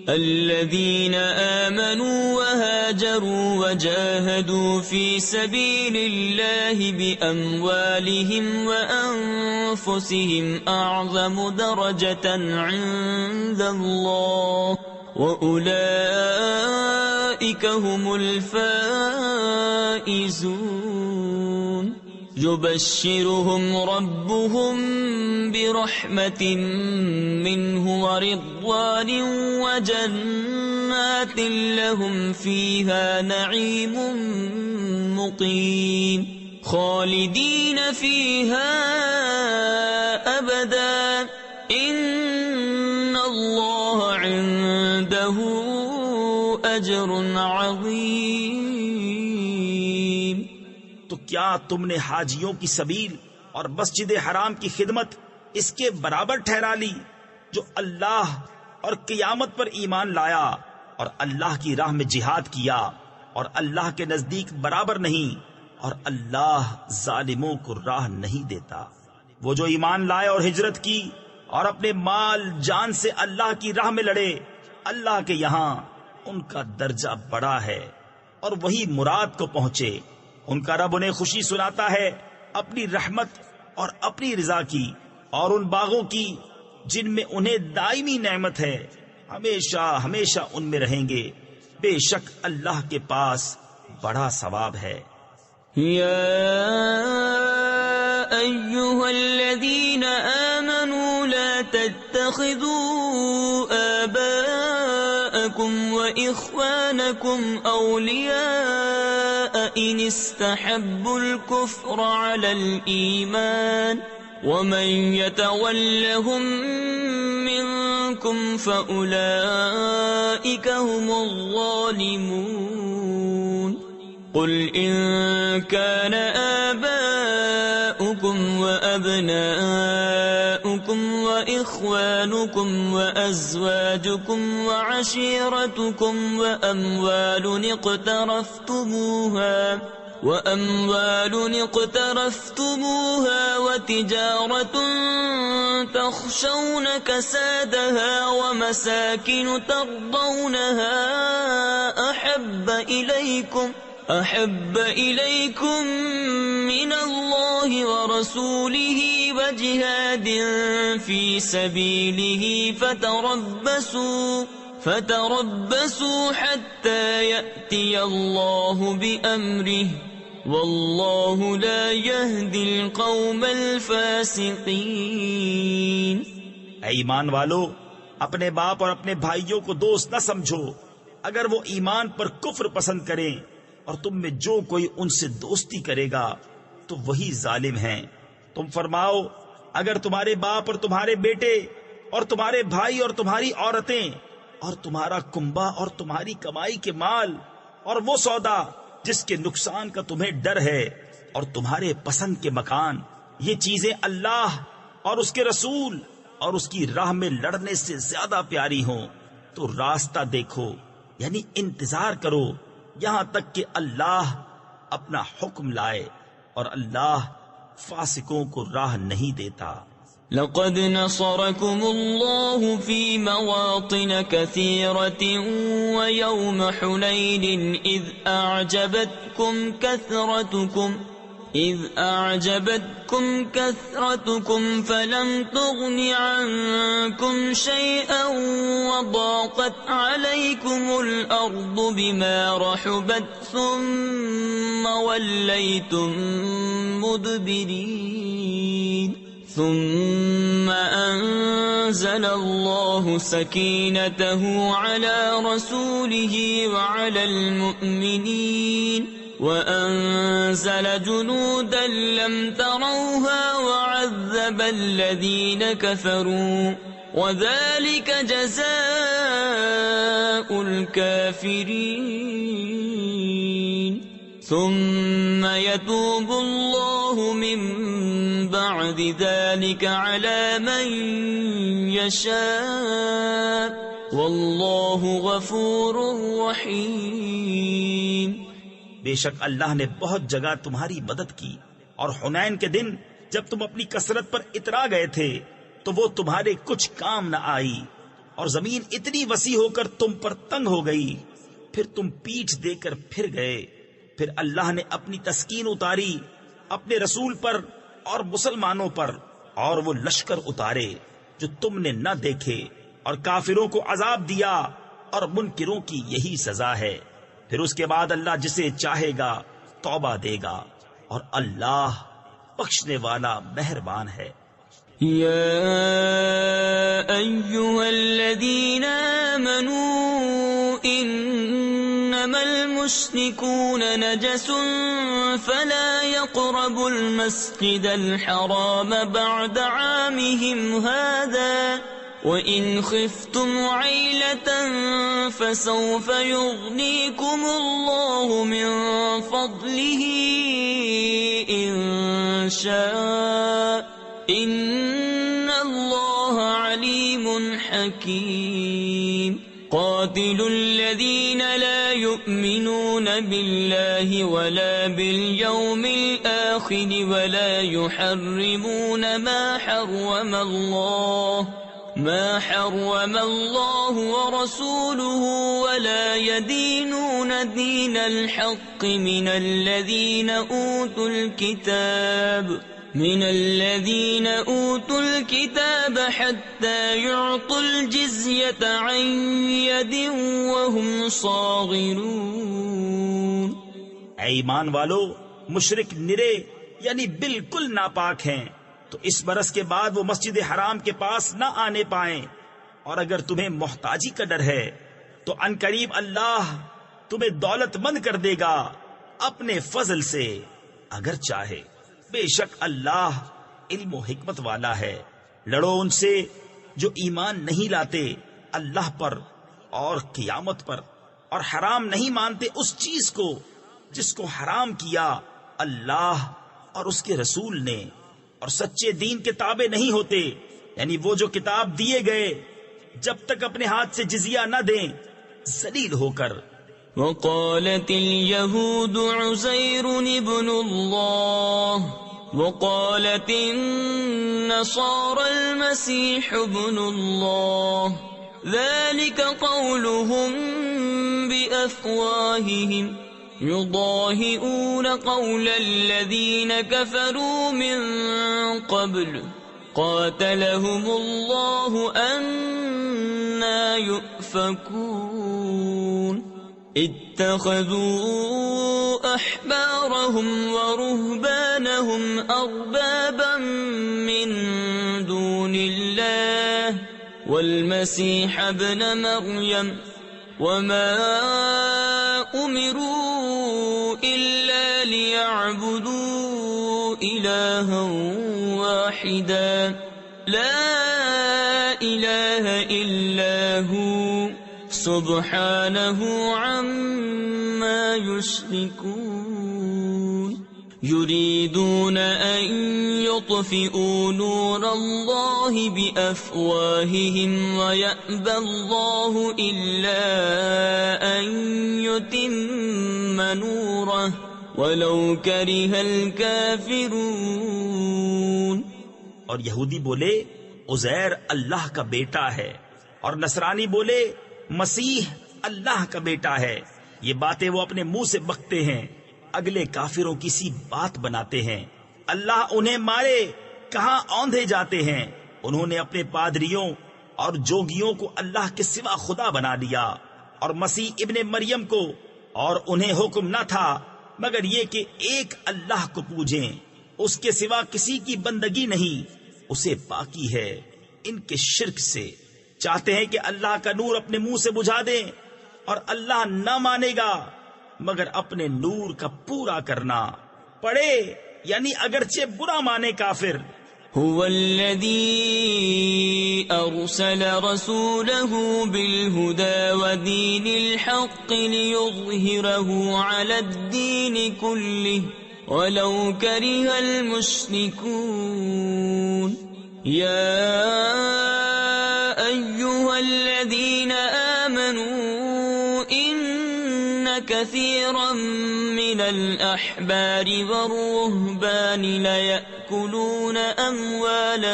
الذين آمنوا وهاجروا وجاهدوا في سبيل الله بأموالهم وأنفسهم أعظم درجة عند الله وأولئك هم الفائزون يبشرهم ربهم برحمة منه ورضوان وجنات لهم فيها نعيم مقيم خالدين فيها أبدا إن الله عنده أجر عظيم۔ تو کیا تم نے حاجیوں کی سبیل اور مسجد حرام کی خدمت اس کے برابر ٹھہرا لی جو اللہ اور قیامت پر ایمان لایا اور اللہ کی راہ میں جہاد کیا، اور اللہ کے نزدیک برابر نہیں، اور اللہ ظالموں کو راہ نہیں دیتا۔ وہ جو ایمان لائے اور ہجرت کی اور اپنے مال جان سے اللہ کی راہ میں لڑے، اللہ کے یہاں ان کا درجہ بڑا ہے اور وہی مراد کو پہنچے۔ ان کا رب انہیں خوشی سناتا ہے اپنی رحمت اور اپنی رضا کی اور ان باغوں کی جن میں انہیں دائمی نعمت ہے، ہمیشہ ہمیشہ ان میں رہیں گے، بے شک اللہ کے پاس بڑا ثواب ہے۔ یا ایھا الذین آمنوا لا تتخذوا آباءکم وإخوانکم اولیاء ان استحبوا الكفر على الإيمان ومن يتولهم منكم فأولئك هم الظالمون قل إن كان آباؤكم وأبناؤكم وإخوانكم وأزواجكم وعشيرتكم وأموال اقترفتموها وتجارة تخشون كسادها ومساكن ترضونها أحب إليكم من الله ورسوله وجهاد في سبيله فتربصوا حتى يأتي الله بأمره والله لا يهدي القوم الفاسقين۔ اے ایمان والو، اپنے باپ اور اپنے بھائیوں کو دوست نہ سمجھو، اگر وہ ایمان پر کفر پسند کریں، اور تم میں جو کوئی ان سے دوستی کرے گا تو وہی ظالم ہیں۔ تم فرماؤ، اگر تمہارے باپ اور تمہارے بیٹے اور تمہارے بھائی اور تمہاری عورتیں اور تمہارا کنبہ اور تمہاری کمائی کے مال اور وہ سودا جس کے نقصان کا تمہیں ڈر ہے اور تمہارے پسند کے مکان، یہ چیزیں اللہ اور اس کے رسول اور اس کی راہ میں لڑنے سے زیادہ پیاری ہوں تو راستہ دیکھو، یعنی انتظار کرو یہاں تک کہ اللہ اپنا حکم لائے، اور اللہ فاسقوں کو راہ نہیں دیتا۔ لقد نصركم الله في مواطن كثيرة ويوم حنين إذ أعجبتكم كثرتكم فلم تغن عنكم شيئا وضاقت عليكم الأرض بما رحبت ثم وليتم مدبرين ثم أنزل الله سكينته على رسوله وعلى المؤمنين وأنزل جنودا لم تروها وعذب الذين كفروا وذلك جزاء الكافرين ثم يتوب الله من بعد ذلك على من يشاء والله غفور رحيم۔ بے شک اللہ نے بہت جگہ تمہاری مدد کی، اور حنین کے دن جب تم اپنی کثرت پر اترا گئے تھے تو وہ تمہارے کچھ کام نہ آئی، اور زمین اتنی وسیع ہو کر تم پر تنگ ہو گئی، پھر تم پیٹھ دے کر پھر گئے۔ پھر اللہ نے اپنی تسکین اتاری اپنے رسول پر اور مسلمانوں پر، اور وہ لشکر اتارے جو تم نے نہ دیکھے، اور کافروں کو عذاب دیا، اور منکروں کی یہی سزا ہے۔ پھر اس کے بعد اللہ جسے چاہے گا توبہ دے گا، اور اللہ بخشنے والا مہربان ہے۔ یا ایھا الذین آمنوا انما المشركون نجس فلا يقربوا المسجد الحرام بعد عامهم هذا وَإِنْ خِفْتُمْ عَيْلَةً فَسَوْفَ يُغْنِيكُمُ اللَّهُ مِنْ فَضْلِهِ إِنْ شَاءَ إِنَّ اللَّهَ عَلِيمٌ حَكِيمٌ۔ قَاتِلُوا الَّذِينَ لَا يُؤْمِنُونَ بِاللَّهِ وَلَا بِالْيَوْمِ الْآخِرِ وَلَا يُحَرِّمُونَ ما حرم الله ورسوله ولا يدينون دين الحق من الذين أوتوا الكتاب حتى يعطوا الجزية عن يد وهم صاغرون۔ اے ایمان والو، مشرک نرے یعنی بالکل ناپاک ہیں، تو اس برس کے بعد وہ مسجد حرام کے پاس نہ آنے پائیں، اور اگر تمہیں محتاجی کا ڈر ہے تو عنقریب اللہ تمہیں دولت مند کر دے گا اپنے فضل سے اگر چاہے۔ بے شک اللہ علم و حکمت والا ہے۔ لڑو ان سے جو ایمان نہیں لاتے اللہ پر اور قیامت پر، اور حرام نہیں مانتے اس چیز کو جس کو حرام کیا اللہ اور اس کے رسول نے، اور سچے دین کے تابع نہیں ہوتے، یعنی وہ جو کتاب دیے گئے جب تک اپنے ہاتھ سے جزیہ نہ دیں ذلیل ہو کر۔ وقالت اليهود عزير ابن الله وقالت النصارى المسيح ابن الله ذلك قولهم بأفواههم يضاهئون قول الذين كفروا من قبل قاتلهم الله أنى يؤفكون اتخذوا أحبارهم ورهبانهم أربابا من دون الله والمسيح ابن مريم وما أمروا إلا ليعبدوا إلها واحدا لا إله إلا هو سبحانه عما يشركون يريدون أن يطفئوا نور الله بأفواههم ويأبى الله إلا أن يتم نوره ولو كره الكافرون۔ اور یہودی بولے عزیر اللہ کا بیٹا ہے، اور نصرانی بولے مسیح اللہ کا بیٹا ہے۔ یہ باتیں وہ اپنے منہ سے بکتے ہیں، اگلے کافروں کی سی بات بناتے ہیں۔ اللہ انہیں مارے کہاں اوندھے جاتے ہیں۔ انہوں نے اپنے پادریوں اور جوگیوں کو اللہ کے سوا خدا بنا لیا، اور مسیح ابن مریم کو، اور انہیں حکم نہ تھا مگر یہ کہ ایک اللہ کو پوجیں، اس کے سوا کسی کی بندگی نہیں، اسے پاکی ہے ان کے شرک سے. چاہتے ہیں کہ اللہ کا نور اپنے منہ سے بجھا دیں، اور اللہ نہ مانے گا مگر اپنے نور کا پورا کرنا. پڑھے یعنی اگرچہ برا مانے کافر. هو الذي أرسل رسوله بالهدى ودين الحق ليظهره على الدين كله ولو كره المشركون. يا أيها الذين آمنوا إن كثيرا من الأحبار والرهبان ليأكلون أموال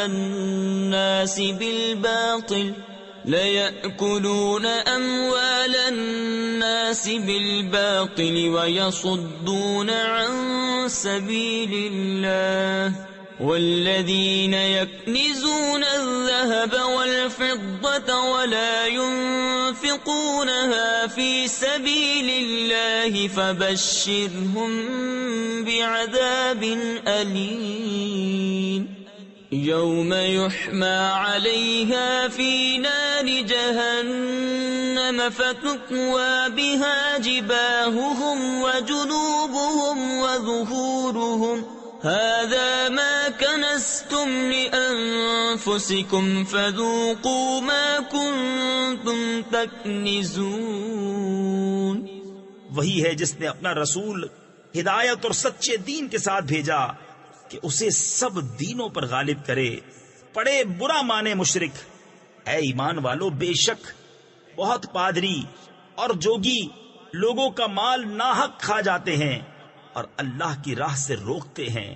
الناس بالباطل ويصدون عن سبيل الله. والذين يكنزون الذهب والفضة ولا ينفقونها في سبيل الله فبشرهم بعذاب أليم. يوم يحمى عليها في نار جهنم فتكوى بها جباههم وجنوبهم وظهورهم هذا ما كنزتم لأنفسكم فذوقوا ما كنتم تكنزون. وہی ہے جس نے اپنا رسول ہدایت اور سچے دین کے ساتھ بھیجا کہ اسے سب دینوں پر غالب کرے. پڑے برا مانے مشرک. اے ایمان والو، بے شک بہت پادری اور جوگی لوگوں کا مال ناحق کھا جاتے ہیں اور اللہ کی راہ سے روکتے ہیں،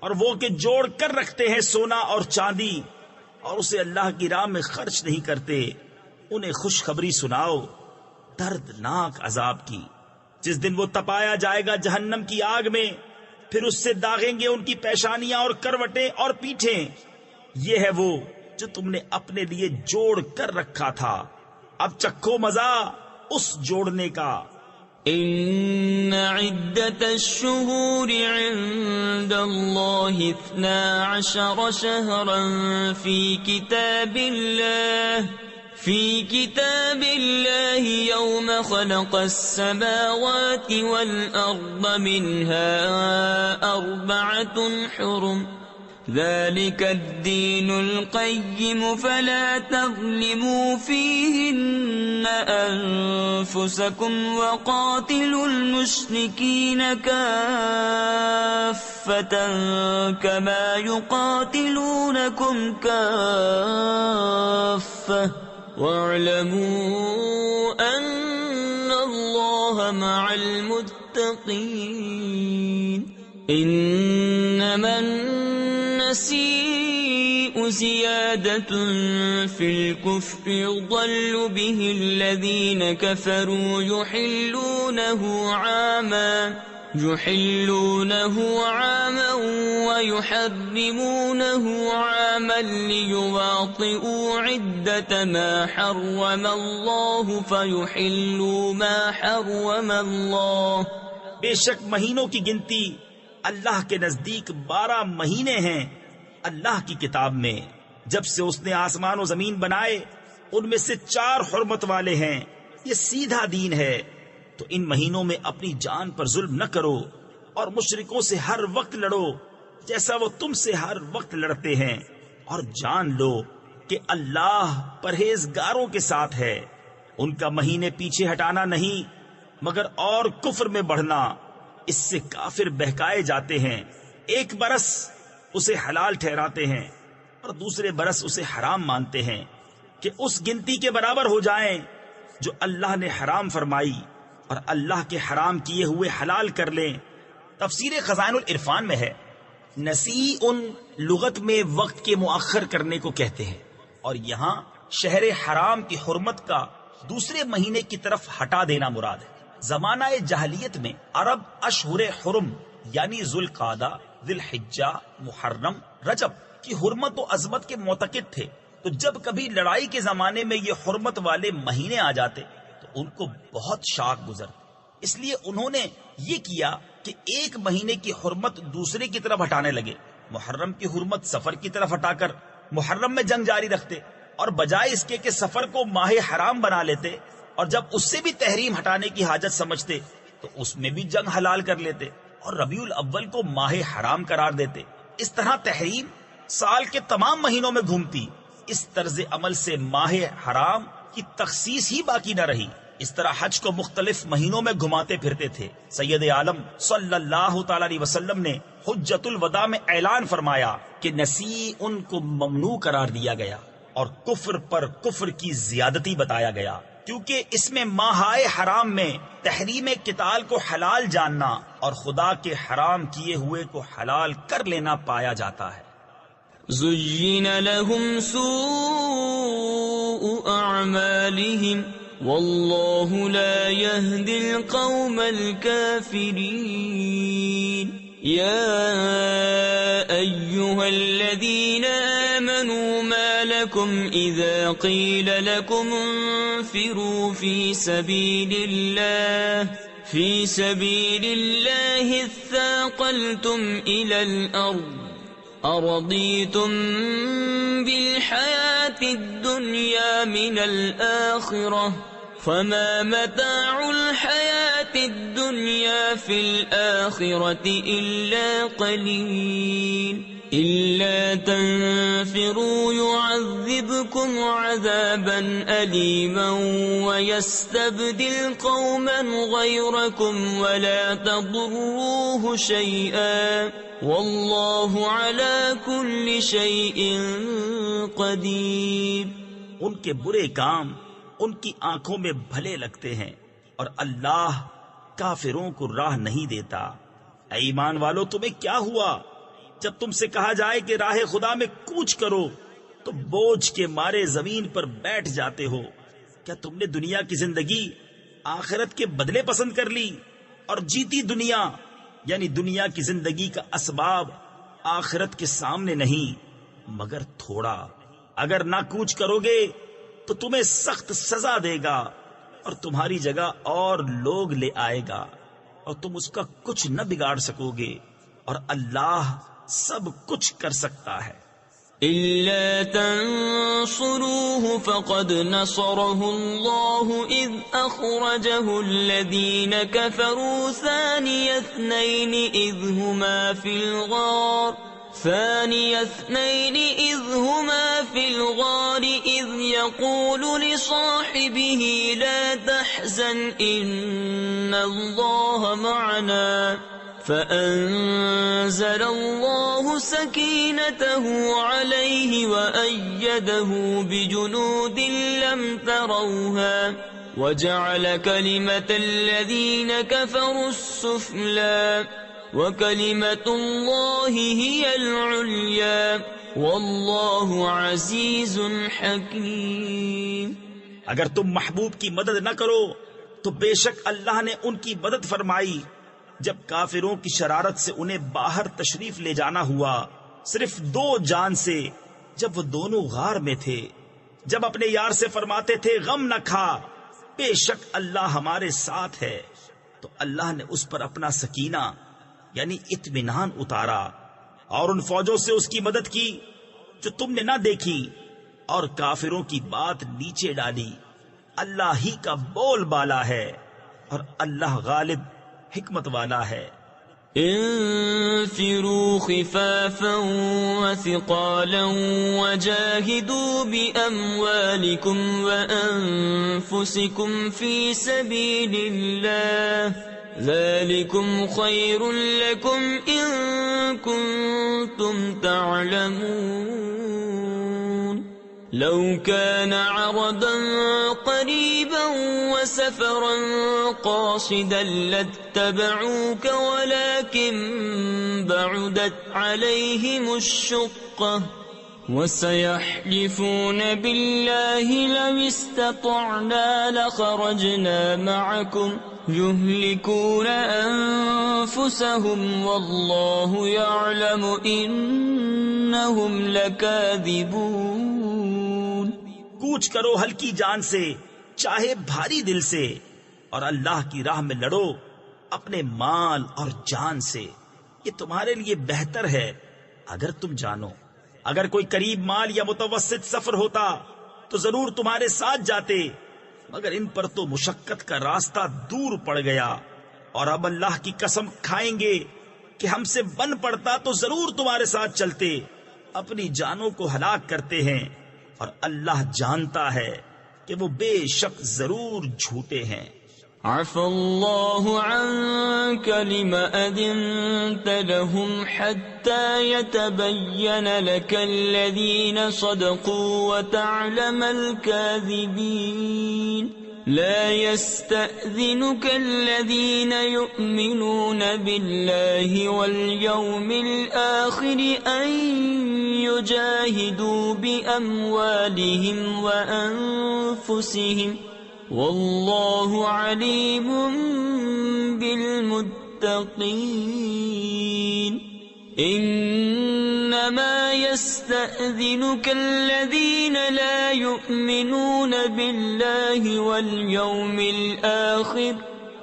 اور وہ کہ جوڑ کر رکھتے ہیں سونا اور چاندی اور اسے اللہ کی راہ میں خرچ نہیں کرتے. انہیں خوشخبری سناؤ دردناک عذاب کی، جس دن وہ تپایا جائے گا جہنم کی آگ میں، پھر اس سے داغیں گے ان کی پیشانیاں اور کروٹیں اور پیٹھیں. یہ ہے وہ جو تم نے اپنے لیے جوڑ کر رکھا تھا، اب چکھو مزہ اس جوڑنے کا. إن عدة الشهور عند الله 12 شهرا في كتاب الله يوم خلق السماوات والأرض منها 4 حرم ذلك الدين القيم فلا تظلموا فيهن أنفسكم وقاتلوا المشركين كافة كما يقاتلونكم كافة واعلموا أن الله مع المتقين. إنما النسيء زيادة في الكفر يضل به الذين كفروا يحلونه عاما ويحرمونه عاما ليواطئوا عدة ما حرم الله فيحلوا ما حرم الله. بے شک مہینوں کی گنتی اللہ کے نزدیک 12 مہینے ہیں اللہ کی کتاب میں. جب سے اس نے آسمان و زمین بنائے ان میں سے 4 حرمت والے ہیں. یہ سیدھا دین ہے. تو ان مہینوں میں اپنی جان پر ظلم نہ کرو اور مشرکوں سے ہر وقت لڑو جیسا وہ تم سے ہر وقت لڑتے ہیں، اور جان لو کہ اللہ پرہیزگاروں کے ساتھ ہے. ان کا مہینے پیچھے ہٹانا نہیں مگر اور کفر میں بڑھنا. اس سے کافر بہکائے جاتے ہیں. ایک برس اسے حلال ٹھہراتے ہیں اور دوسرے برس اسے حرام مانتے ہیں کہ اس گنتی کے برابر ہو جائیں جو اللہ نے حرام فرمائی اور اللہ کے حرام کیے ہوئے حلال کر لیں. تفسیر خزائن العرفان میں ہے نسیء لغت میں وقت کے مؤخر کرنے کو کہتے ہیں، اور یہاں شہر حرام کی حرمت کا دوسرے مہینے کی طرف ہٹا دینا مراد ہے. زمانہ جاہلیت میں عرب اشہر حرم یعنی ذوالقعدہ، ذی الحجہ، محرم، رجب کی حرمت و عظمت کے معتقد تھے. تو جب کبھی لڑائی کے زمانے میں یہ حرمت والے مہینے آ جاتے تو ان کو بہت شاک گزرتی. اس لیے انہوں نے یہ کیا کہ ایک مہینے کی حرمت دوسرے کی طرف ہٹانے لگے. محرم کی حرمت سفر کی طرف ہٹا کر محرم میں جنگ جاری رکھتے، اور بجائے اس کے کہ سفر کو ماہ حرام بنا لیتے اور جب اس سے بھی تحریم ہٹانے کی حاجت سمجھتے تو اس میں بھی جنگ حلال کر لیتے اور ربیع الاول کو ماہ حرام قرار دیتے۔ اس طرح تحریم سال کے تمام مہینوں میں گھومتی۔ اس طرز عمل سے ماہ حرام کی تخصیص ہی باقی نہ رہی۔ اس طرح حج کو مختلف مہینوں میں گھماتے پھرتے تھے۔ سید عالم صلی اللہ تعالی علیہ وسلم نے حجۃ الوداع میں اعلان فرمایا کہ نسیء ان کو ممنوع قرار دیا گیا اور کفر پر کفر کی زیادتی بتایا گیا، کیونکہ اس میں ماہ حرام میں تحریم قتال کو حلال جاننا اور خدا کے حرام کیے ہوئے کو حلال کر لینا پایا جاتا ہے۔ زُيِّنَ لَهُمْ سُوءُ أَعْمَالِهِمْ وَاللَّهُ لَا يَهْدِي الْقَوْمَ الْكَافِرِينَ يَا أَيُّهَا الَّذِينَ آمَنُوا مَا لَكُمْ إِذَا قِيلَ لَكُمْ انفِرُوا فِي سَبِيلِ اللَّهِ اثَّاقَلْتُمْ إِلَى الْأَرْضِ أَرَضِيتُمْ بِالْحَيَاةِ الدُّنْيَا مِنَ الْآخِرَةِ فَمَا مَتَاعُ الْحَيَاةِ الدُّنْيَا فِي الْآخِرَةِ إِلَّا قَلِيلٌ إِلَّا تَنفِرُوا يُعَذِّبْكُمْ عَذَابًا أَلِيمًا وَيَسْتَبْدِلْ قَوْمًا غَيْرَكُمْ وَلَا تَضُرُّوهُ شَيْئًا وَاللَّهُ عَلَى كُلِّ شَيْءٍ قَدِيرٌ۔ ان کے برے کام ان کی آنکھوں میں بھلے لگتے ہیں اور اللہ کافروں کو راہ نہیں دیتا۔ اے ایمان والو، تمہیں کیا ہوا جب تم سے کہا جائے کہ راہ خدا میں کوچ کرو تو بوجھ کے مارے زمین پر بیٹھ جاتے ہو؟ کیا تم نے دنیا کی زندگی آخرت کے بدلے پسند کر لی اور جیتی دنیا یعنی دنیا کی زندگی کا اسباب آخرت کے سامنے نہیں مگر تھوڑا؟ اگر نہ کوچ کرو گے تو تمہیں سخت سزا دے گا اور تمہاری جگہ اور لوگ لے آئے گا اور تم اس کا کچھ نہ بگاڑ سکو گے، اور اللہ سب کچھ کر سکتا ہے۔ إِلَّا تَنصُرُوهُ فَقَدْ نَصَرَهُ اللَّهُ إِذْ أَخْرَجَهُ الَّذِينَ كَفَرُوا ثَانِيَ اثْنَيْنِ إِذْ هُمَا فِي الْغَارِ إِذْ يَقُولُ لِصَاحِبِهِ لَا تَحْزَنْ إِنَّ اللَّهَ مَعَنَا فَأَنزَلَ اللَّهُ سَكِينَتَهُ عَلَيْهِ وَأَيَّدَهُ بِجُنُودٍ لَّمْ تَرَوْهَا وَجَعَلَ كَلِمَةَ الَّذِينَ كَفَرُوا السُّفْلَى وَكَلِمَةُ اللَّهِ هِيَ الْعُلْيَا وَاللَّهُ عَزِيزٌ حَكِيمٌ۔ اگر تم محبوب کی مدد نہ کرو تو بے شک اللہ نے ان کی مدد فرمائی جب کافروں کی شرارت سے انہیں باہر تشریف لے جانا ہوا، صرف دو جان سے، جب وہ دونوں غار میں تھے، جب اپنے یار سے فرماتے تھے غم نہ کھا، بے شک اللہ ہمارے ساتھ ہے، تو اللہ نے اس پر اپنا سکینہ یعنی اطمینان اتارا اور ان فوجوں سے اس کی مدد کی جو تم نے نہ دیکھی، اور کافروں کی بات نیچے ڈالی۔ اللہ ہی کا بول بالا ہے اور اللہ غالب حکمت والا ہے۔ انفروا خفافا وثقالا وجاهدوا بأموالكم وأنفسكم في سبيل الله ذلكم خير لكم إن كنتم تعلمون لو كان عرضا قريبا وسفرا قاصدا لاتبعوك ولكن بعدت عليهم الشقة وسيحلفون بالله لو استطعنا لخرجنا معكم يهلكون أنفسهم والله يعلم إنهم لكاذبون۔ کوچ کرو ہلکی جان سے چاہے بھاری دل سے، اور اللہ کی راہ میں لڑو اپنے مال اور جان سے، یہ تمہارے لیے بہتر ہے، اگر تم جانو اگر کوئی قریب مال یا متوسط سفر ہوتا تو ضرور تمہارے ساتھ جاتے، مگر ان پر تو مشقت کا راستہ دور پڑ گیا، اور اب اللہ کی قسم کھائیں گے کہ ہم سے بن پڑتا تو ضرور تمہارے ساتھ چلتے، اپنی جانوں کو ہلاک کرتے ہیں، اور اللہ جانتا ہے کہ وہ بے شک ضرور جھوٹے ہیں۔ عفى الله عنك لم أذنت لهم حتى يتبين لك الذين صدقوا وتعلم الكاذبين لا يستأذنك الذين يؤمنون بالله واليوم الآخر أن يجاهدوا بأموالهم وأنفسهم والله عليم بالمتقين إنما يستأذنك الذين لا يؤمنون بالله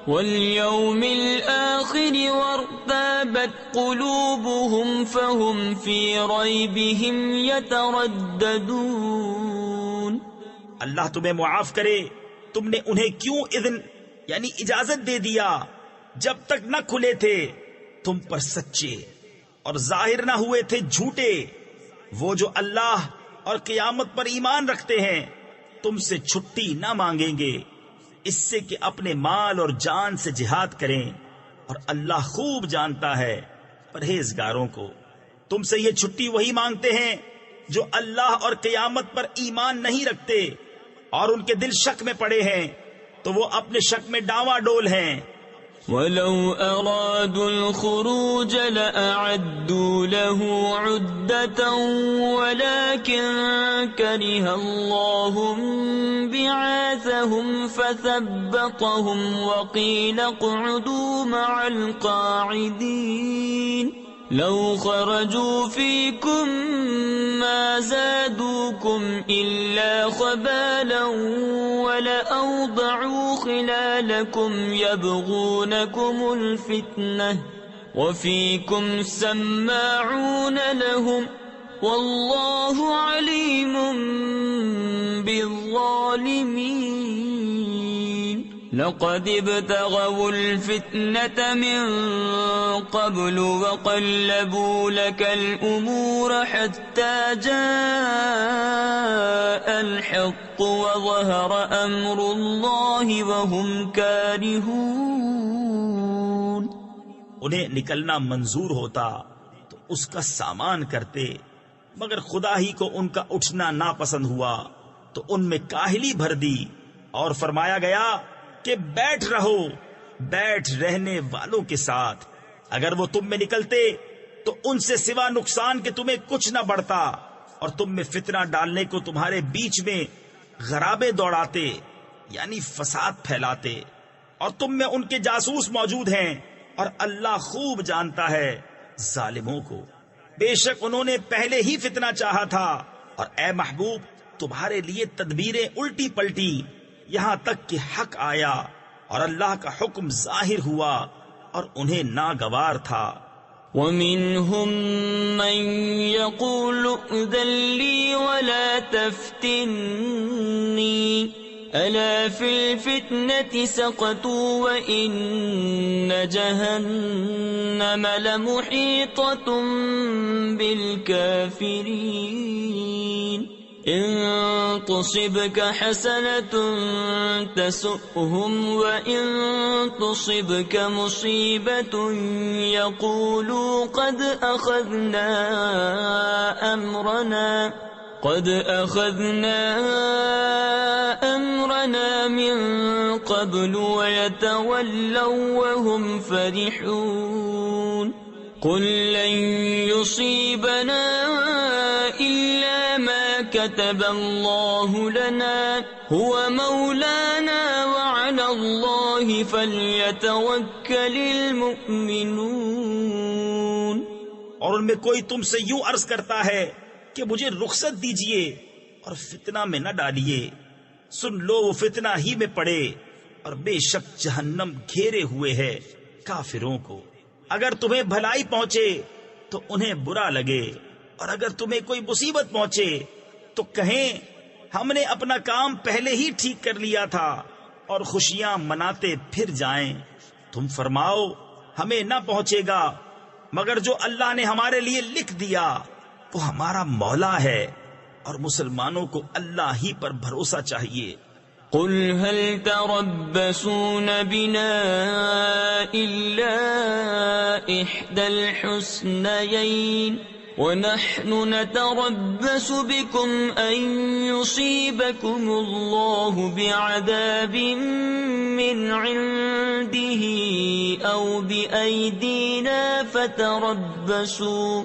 واليوم الآخر وارتابت قلوبهم فهم في ريبهم يترددون۔ اللہ تمہیں معاف کرے، تم نے انہیں کیوں اذن یعنی اجازت دے دیا جب تک نہ کھلے تھے تم پر سچے اور ظاہر نہ ہوئے تھے جھوٹے؟ وہ جو اللہ اور قیامت پر ایمان رکھتے ہیں تم سے چھٹی نہ مانگیں گے اس سے کہ اپنے مال اور جان سے جہاد کریں، اور اللہ خوب جانتا ہے پرہیزگاروں کو۔ تم سے یہ چھٹی وہی مانگتے ہیں جو اللہ اور قیامت پر ایمان نہیں رکھتے اور ان کے دل شک میں پڑے ہیں، تو وہ اپنے شک میں ڈاواں ڈول ہیں۔ وَلَوْ أَرَادُوا الْخُرُوجَ لَأَعَدُّوا لَهُ عُدَّةً وَلَكِنْ كَرِهَ اللَّهُ انبِعَاثَهُمْ فَثَبَّطَهُمْ وَقِيلَ اقْعُدُوا مَعَ الْقَاعِدِينَ لو خرجوا فيكم ما زادوكم إلا خبالا ولأوضعوا خلالكم يبغونكم الفتنة وفيكم سماعون لهم والله عليم بالظالمين لقد ابتغوا الفتنة من قبل وقلبوا لك الأمور حتى جاء الحق وظهر أمر الله وهم كارهون۔ انہیں نکلنا منظور ہوتا تو اس کا سامان کرتے، مگر خدا ہی کو ان کا اٹھنا ناپسند ہوا تو ان میں کاہلی بھر دی، اور فرمایا گیا کہ بیٹھ رہو بیٹھ رہنے والوں کے ساتھ۔ اگر وہ تم میں نکلتے تو ان سے سوا نقصان کے تمہیں کچھ نہ بڑھتا، اور تم میں فتنہ ڈالنے کو تمہارے بیچ میں غرابے دوڑاتے یعنی فساد پھیلاتے، اور تم میں ان کے جاسوس موجود ہیں، اور اللہ خوب جانتا ہے ظالموں کو۔ بے شک انہوں نے پہلے ہی فتنہ چاہا تھا، اور اے محبوب تمہارے لیے تدبیریں الٹی پلٹی یہاں تک کہ حق آیا اور اللہ کا حکم ظاہر ہوا اور انہیں ناگوار تھا۔ وَمِنْهُمْ مَنْ يَقُولُ ائْذَنْ لِي وَلَا تَفْتِنِّي أَلَا فِي الْفِتْنَةِ سَقَطُوا وَإِنَّ جَهَنَّمَ لَمُحِيطَةٌ بِالْكَافِرِينَ إِن تُصِبْكَ حَسَنَةٌ تَسُؤْهُمْ وَإِن تُصِبْكَ مُصِيبَةٌ يَقُولُوا قَدْ أَخَذْنَا أَمْرَنَا مِنْ قَبْلُ وَيَتَوَلَّوْا وَهُمْ فَرِحُونَ قُلْ لَنْ يُصِيبَنَا إِلَّا مَا كَتَبَ اللَّهُ لَنَا هُوَ مَوْلَانَا وَعَلَى اللَّهِ فَلْيَتَوَكَّلِ الْمُؤْمِنُونَ۔ اور ان میں کوئی تم سے یوں عرض کرتا ہے کہ مجھے رخصت دیجئے اور فتنہ میں نہ ڈالیے، سن لو وہ فتنہ ہی میں پڑے، اور بے شک جہنم گھیرے ہوئے ہے کافروں کو۔ اگر تمہیں بھلائی پہنچے تو انہیں برا لگے، اور اگر تمہیں کوئی مصیبت پہنچے تو کہیں ہم نے اپنا کام پہلے ہی ٹھیک کر لیا تھا، اور خوشیاں مناتے پھر جائیں۔ تم فرماؤ ہمیں نہ پہنچے گا مگر جو اللہ نے ہمارے لیے لکھ دیا، وہ ہمارا مولا ہے، اور مسلمانوں کو اللہ ہی پر بھروسہ چاہیے۔ قل هل تربصون بنا إلا إحدى الحسنيين ونحن نتربص بكم أن يصيبكم الله بعذاب من عنده أو بأيدينا فتربصوا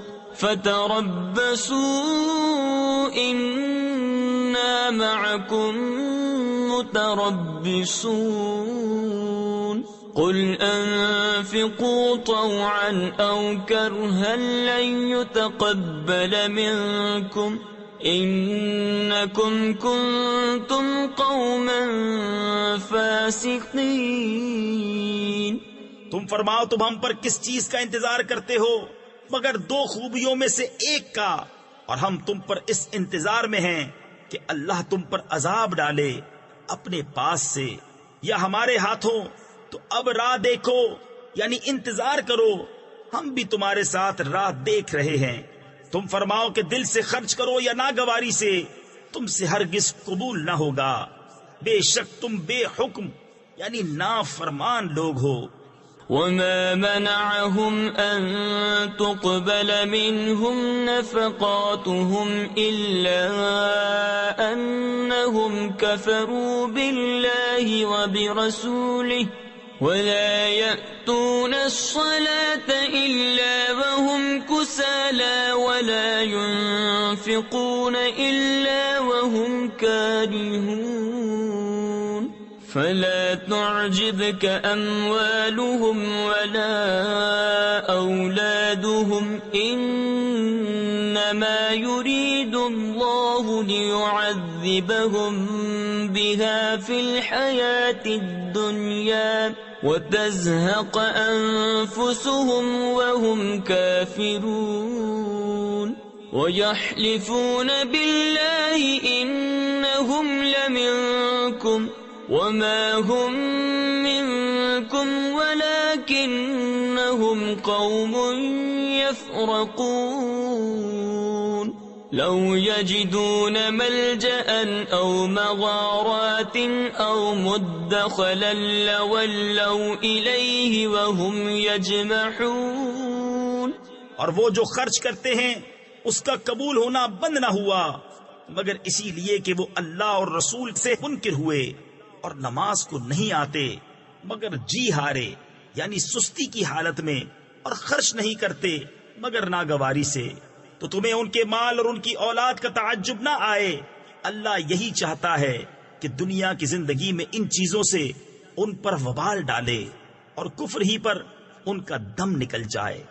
إنا معكم متربصون قل أنفقوا طوعا أو كرها لن يتقبل منكم إنكم كنتم قوما فاسقين۔ تم فرماؤ تم ہم پر کس چیز کا انتظار کرتے ہو مگر دو خوبیوں میں سے ایک کا، اور ہم تم پر اس انتظار میں ہیں کہ اللہ تم پر عذاب ڈالے اپنے پاس سے یا ہمارے ہاتھوں، تو اب راہ دیکھو، یعنی انتظار کرو، ہم بھی تمہارے ساتھ راہ دیکھ رہے ہیں۔ تم فرماؤ کہ دل سے خرچ کرو یا ناگواری سے، تم سے ہرگز قبول نہ ہوگا، بے شک تم بے حکم یعنی نافرمان لوگ ہو۔ وما منعهم أن تقبل منهم نفقاتهم إلا أنهم كفروا بالله وبرسوله ولا يأتون الصلاة إلا وهم كسالى ولا ينفقون إلا وهم كارهون فلا تعجبك أموالهم ولا أولادهم إنما يريد الله ليعذبهم بها في الحياة الدنيا وتزهق أنفسهم وهم كافرون ويحلفون بالله إنهم لمنكم وما هم منكم ولكنهم قوم يفرقون لو يجدون ملجأ أو مغارات أو مدخلا لولوا إليه وهم يجمحون۔ اور وہ جو خرچ کرتے ہیں اس کا قبول ہونا بند نہ ہوا مگر اسی لیے کہ وہ اللہ اور رسول سے منکر ہوئے اور نماز کو نہیں آتے مگر جی ہارے یعنی سستی کی حالت میں، اور خرچ نہیں کرتے مگر ناگواری سے، تو تمہیں ان کے مال اور ان کی اولاد کا تعجب نہ آئے۔ اللہ یہی چاہتا ہے کہ دنیا کی زندگی میں ان چیزوں سے ان پر وبال ڈالے اور کفر ہی پر ان کا دم نکل جائے،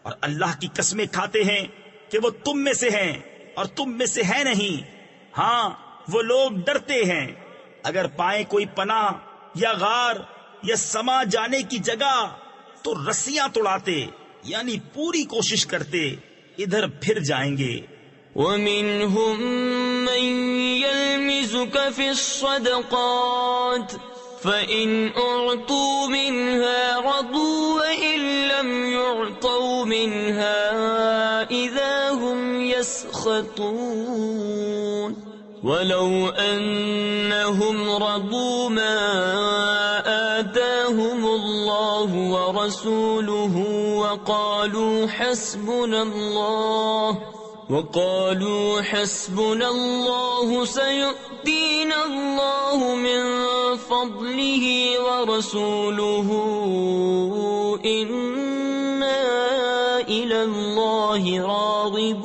اور اللہ کی قسمیں کھاتے ہیں کہ وہ تم میں سے ہیں اور تم میں سے ہے نہیں، ہاں وہ لوگ ڈرتے ہیں اگر پائیں کوئی پناہ یا غار یا سما جانے کی جگہ تو رسیاں توڑاتے یعنی پوری کوشش کرتے ادھر پھر جائیں گے۔ وَمِنْهُمْ مَنْ يَلْمِزُكَ فِي الصَّدَقَاتِ فَإِنْ أُعْطُوا مِنْهَا رَضُوا وَإِنْ لَمْ يُعْطَوْا مِنْهَا إِذَا هُمْ يَسْخَطُونَ وَلَوْ أَنَّهُمْ رَضُوا مَا آتَاهُمُ اللَّهُ وَرَسُولُهُ وَقَالُوا حَسْبُنَا اللَّهُ سَيُؤْتِينَا اللَّهُ مِنْ فَضْلِهِ وَرَسُولُهُ إِنَّا إِلَى اللَّهِ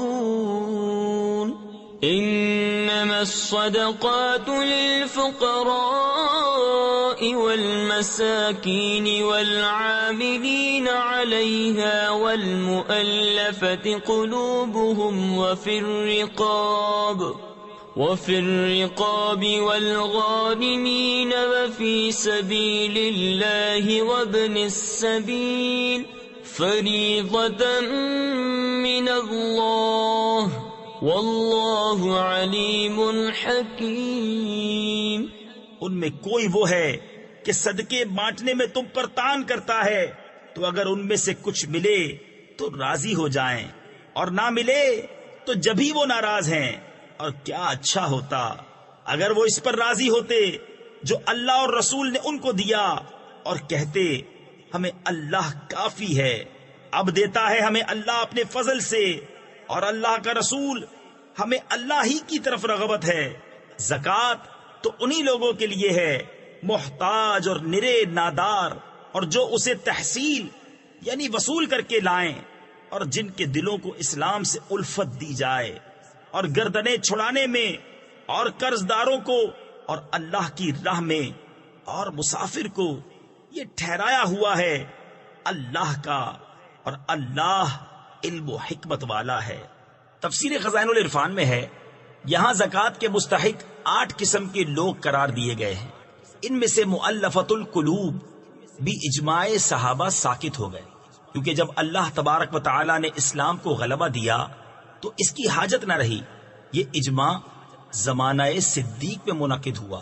رَاغِبُونَ إِنَّمَا الصَّدَقَاتُ لِلْفُقَرَاءِ وَالْمَسَاكِينِ وَالْعَامِلِينَ عَلَيْهَا وَالْمُؤَلَّفَةِ قُلُوبُهُمْ وَفِي الرِّقَابِ وَالْغَارِمِينَ وَفِي سَبِيلِ اللَّهِ وَابْنِ السَّبِيلِ فریضة من اللہ واللہ علیم حکیم۔ ان میں کوئی وہ ہے کہ صدقے بانٹنے میں تم پر تان کرتا ہے، تو اگر ان میں سے کچھ ملے تو راضی ہو جائیں، اور نہ ملے تو جبھی وہ ناراض ہیں۔ اور کیا اچھا ہوتا اگر وہ اس پر راضی ہوتے جو اللہ اور رسول نے ان کو دیا، اور کہتے ہمیں اللہ کافی ہے۔ اب دیتا ہے ہمیں اللہ اپنے فضل سے، اور اللہ کا رسول ہمیں اللہ ہی کی طرف رغبت ہے۔ زکوٰۃ تو انہی لوگوں کے لیے ہے، محتاج اور نرے نادار، اور جو اسے تحصیل یعنی وصول کر کے لائیں، اور جن کے دلوں کو اسلام سے الفت دی جائے، اور گردنیں چھڑانے میں، اور قرض داروں کو، اور اللہ کی راہ میں، اور مسافر کو یہ ٹھہرایا ہوا ہے اللہ کا، اور اللہ علم و حکمت والا ہے۔ تفسیر خزائن العرفان میں ہے، یہاں زکوٰۃ کے مستحق 8 قسم کے لوگ قرار دیے گئے ہیں۔ ان میں سے مؤلفۃ القلوب بھی اجماع صحابہ ساکت ہو گئے، کیونکہ جب اللہ تبارک و تعالی نے اسلام کو غلبہ دیا تو اس کی حاجت نہ رہی۔ یہ اجماع زمانہ صدیق میں منعقد ہوا۔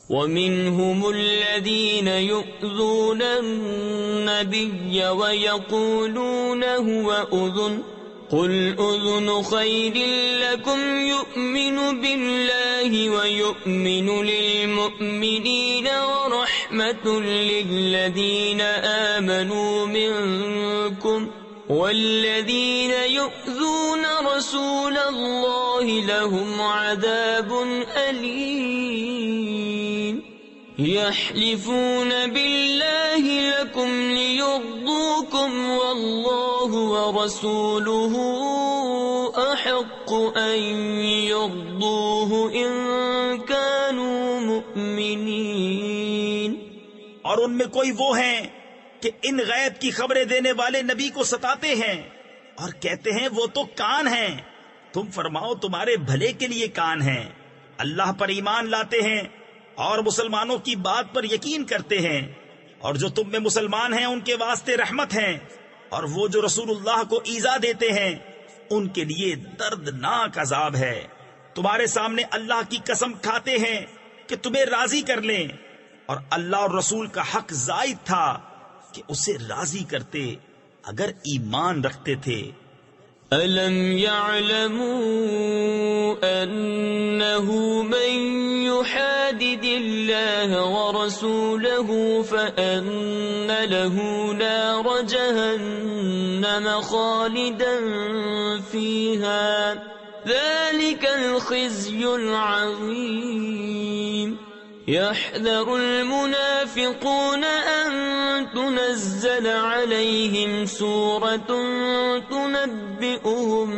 وَمِنْهُمُ الَّذِينَ يُؤْذُونَ النَّبِيَّ وَيَقُولُونَ هُوَ أُذُنٌ قُلْ أُذُنُ خَيْرٍ لَكُمْ يُؤْمِنُ بِاللَّهِ وَيُؤْمِنُ لِلْمُؤْمِنِينَ وَرَحْمَةٌ لِلَّذِينَ آمَنُوا مِنكُمْ وَالَّذِينَ يُؤْذُونَ رَسُولَ اللَّهِ لَهُمْ عَذَابٌ أَلِيمٌ يَحْلِفُونَ بِاللَّهِ لَكُمْ لِيُرْضُوكُمْ وَاللَّهُ وَرَسُولُهُ أَحَقُّ أَن يُرْضُوهُ إِن كَانُوا مُؤْمِنِينَ۔ اور ان میں کوئی وہ ہیں کہ ان غیب کی خبریں دینے والے نبی کو ستاتے ہیں اور کہتے ہیں وہ تو کان ہیں۔ تم فرماؤ تمہارے بھلے کے لیے کان ہیں۔ اللہ پر ایمان لاتے ہیں اور مسلمانوں کی بات پر یقین کرتے ہیں، اور جو تم میں مسلمان ہیں ان کے واسطے رحمت ہیں، اور وہ جو رسول اللہ کو ایذا دیتے ہیں ان کے لیے دردناک عذاب ہے۔ تمہارے سامنے اللہ کی قسم کھاتے ہیں کہ تمہیں راضی کر لیں، اور اللہ اور رسول کا حق زائد تھا کہ اسے راضی کرتے اگر ایمان رکھتے تھے۔ أَلَمْ يَعْلَمُوا أَنَّهُ مَن يُحَادِدِ اللَّهَ وَرَسُولَهُ فَأَنَّ لَهُ نَارَ جَهَنَّمَ خَالِدًا فِيهَا ذَلِكَ الْخِزْيُ الْعَظِيمُ يَحْذَرُ الْمُنَافِقُونَ أَن تُنَزَّلَ عَلَيْهِمْ سُورَةٌ تُنَبِّئُهُم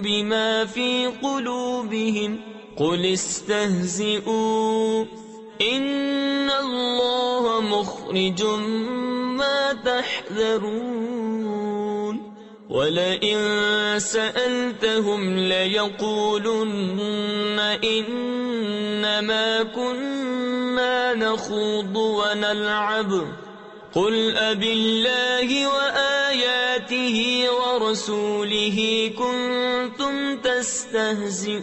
بِمَا فِي قُلُوبِهِمْ قُلِ اسْتَهْزِئُوا إِنَّ اللَّهَ مُخْرِجٌ مَّا تَحْذَرُونَ وَلَئِن سَأَلْتَهُمْ لَيَقُولُنَّ إِنَّمَا كُنَّا نَخُوضُ وَنَلْعَبُ قُلْ أَبِاللَّهِ وَآيَاتِهِ وَرَسُولِهِ كُنتُمْ تَسْتَهْزِئُونَ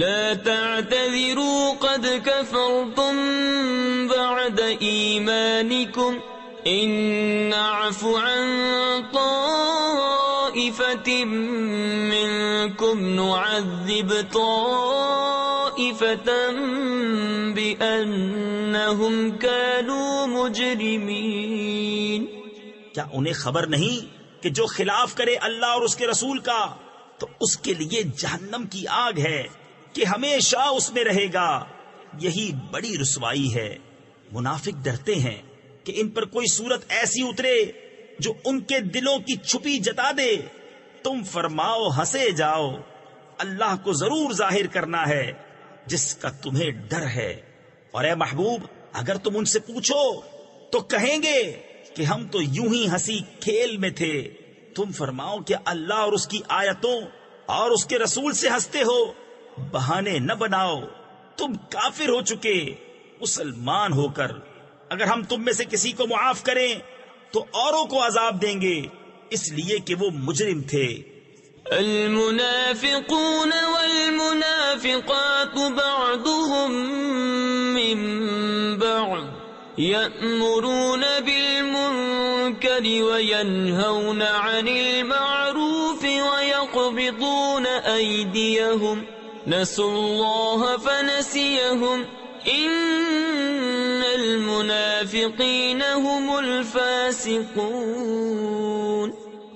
لَا تَعْتَذِرُوا قَدْ كَفَرْتُمْ بَعْدَ إِيمَانِكُمْ إِن نَّعْفُ عَن طَائِفَةٍ مِّنكُمْ نُعَذِّبْ طَائِفَةً بِأَنَّهُمْ كَانُوا مُجْرِمِينَ۔ کیا انہیں خبر نہیں کہ جو خلاف کرے اللہ اور اس کے رسول کا تو اس کے لیے جہنم کی آگ ہے کہ ہمیشہ اس میں رہے گا، یہی بڑی رسوائی ہے۔ منافق ڈرتے ہیں کہ ان پر کوئی صورت ایسی اترے جو ان کے دلوں کی چھپی جتا دے۔ تم فرماؤ ہنسے جاؤ، اللہ کو ضرور ظاہر کرنا ہے جس کا تمہیں ڈر ہے۔ اور اے محبوب اگر تم ان سے پوچھو تو کہیں گے کہ ہم تو یوں ہی ہنسی کھیل میں تھے۔ تم فرماؤ کہ اللہ اور اس کی آیتوں اور اس کے رسول سے ہنستے ہو، بہانے نہ بناؤ، تم کافر ہو چکے مسلمان ہو کر۔ اگر ہم تم میں سے کسی کو معاف کریں تو اوروں کو عذاب دیں گے اس لیے کہ وہ مجرم تھے۔ المنافقون والمنافقات بعضهم من بعض يأمرون بالمنكر وينهون عن المعروف ويقبضون أيديهم نسوا الله فنسيهم إن المنافقين هم الفاسقون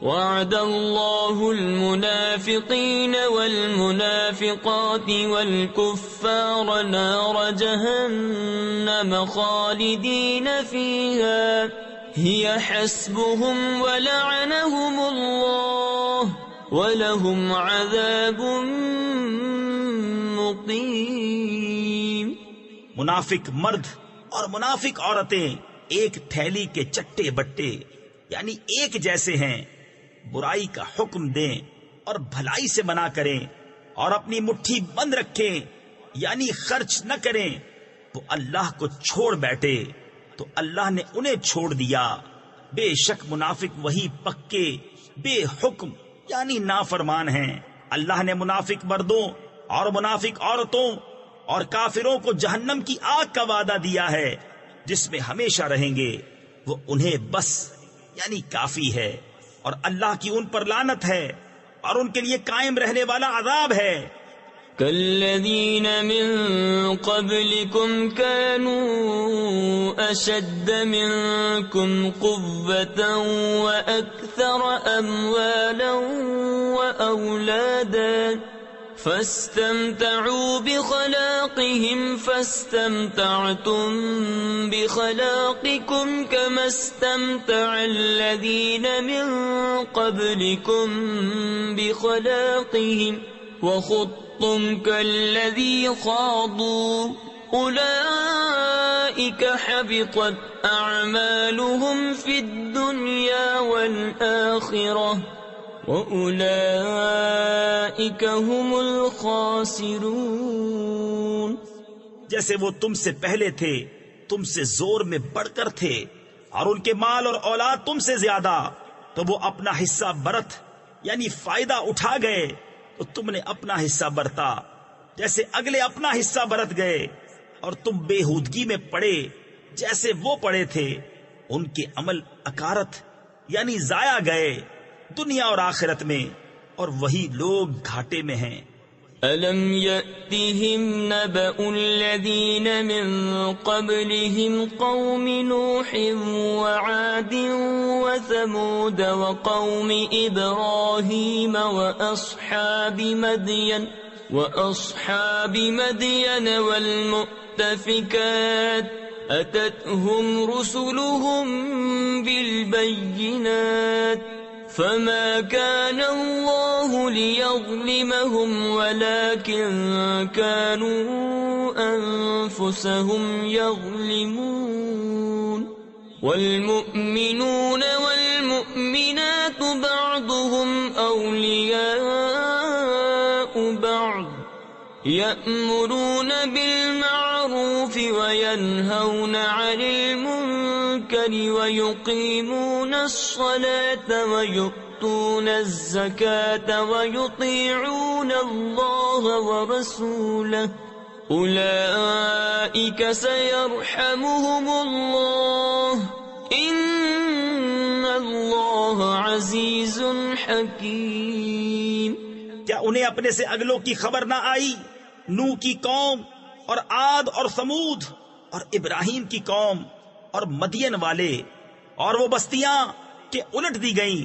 وعد الله المنافقين والمنافقات والكفار نار جهنم خالدين فيها هي حسبهم ولعنهم الله ولهم عذاب مقيم۔ منافق مرد اور منافق عورتیں ایک تھیلی کے چٹے بٹے یعنی ایک جیسے ہیں، برائی کا حکم دیں اور بھلائی سے منع کریں اور اپنی مٹھی بند رکھیں یعنی خرچ نہ کریں، وہ اللہ کو چھوڑ بیٹھے تو اللہ نے انہیں چھوڑ دیا۔ بے شک منافق وہی پکے بے حکم یعنی نافرمان ہیں۔ اللہ نے منافق مردوں اور منافق عورتوں اور کافروں کو جہنم کی آگ کا وعدہ دیا ہے جس میں ہمیشہ رہیں گے، وہ انہیں بس یعنی کافی ہے، اور اللہ کی ان پر لعنت ہے اور ان کے لیے قائم رہنے والا عذاب ہے۔ كالذين من قبلكم كانوا أشد منكم قوة وأكثر أموالا وأولادا فاستمتعوا بخلاقهم فاستمتعتم بخلاقكم كما استمتع الذين من قبلكم بخلاقهم وخضتم كالذي خاضوا أولئك حبطت أعمالهم في الدنيا والآخرة وَأُولَئِكَ هُمُ الْخَاسِرُونَ۔ جیسے وہ تم سے پہلے تھے تم سے زور میں بڑھ کر تھے اور ان کے مال اور اولاد تم سے زیادہ، تو وہ اپنا حصہ برت یعنی فائدہ اٹھا گئے تو تم نے اپنا حصہ برتا، جیسے اگلے اپنا حصہ برت گئے، اور تم بےہودگی میں پڑے جیسے وہ پڑے تھے۔ ان کے عمل اکارت یعنی ضائع گئے دنیا اور آخرت میں، اور وہی لوگ گھاٹے میں ہیں۔ أَلَمْ يَأْتِهِمْ نَبَأُ الَّذِينَ مِنْ قَبْلِهِمْ قَوْمِ نُوحٍ وَعَادٍ وَثَمُودَ وَقَوْمِ إِبْرَاهِيمَ وَأَصْحَابِ مَدْيَنَ وَالْمُؤْتَفِكَاتِ أَتَتْهُمْ رُسُلُهُم بِالْبَيِّنَاتِ فما كان الله ليظلمهم ولكن كانوا أنفسهم يظلمون والمؤمنون والمؤمنات بعضهم أولياء بعض يأمرون بالمعروف وينهون عن المنكر ويقيمون الصلاة ويؤتون الزكاة ويطيعون الله ورسوله أولئك سيرحمهم الله إن الله عزيز حكيم۔ کیا انہیں اپنے سے اگلوں کی خبر نہ آئی؟ نوح کی قوم اور عاد اور ثمود اور ابراہیم کی قوم اور مدین والے اور وہ بستیاں کہ الٹ دی گئیں،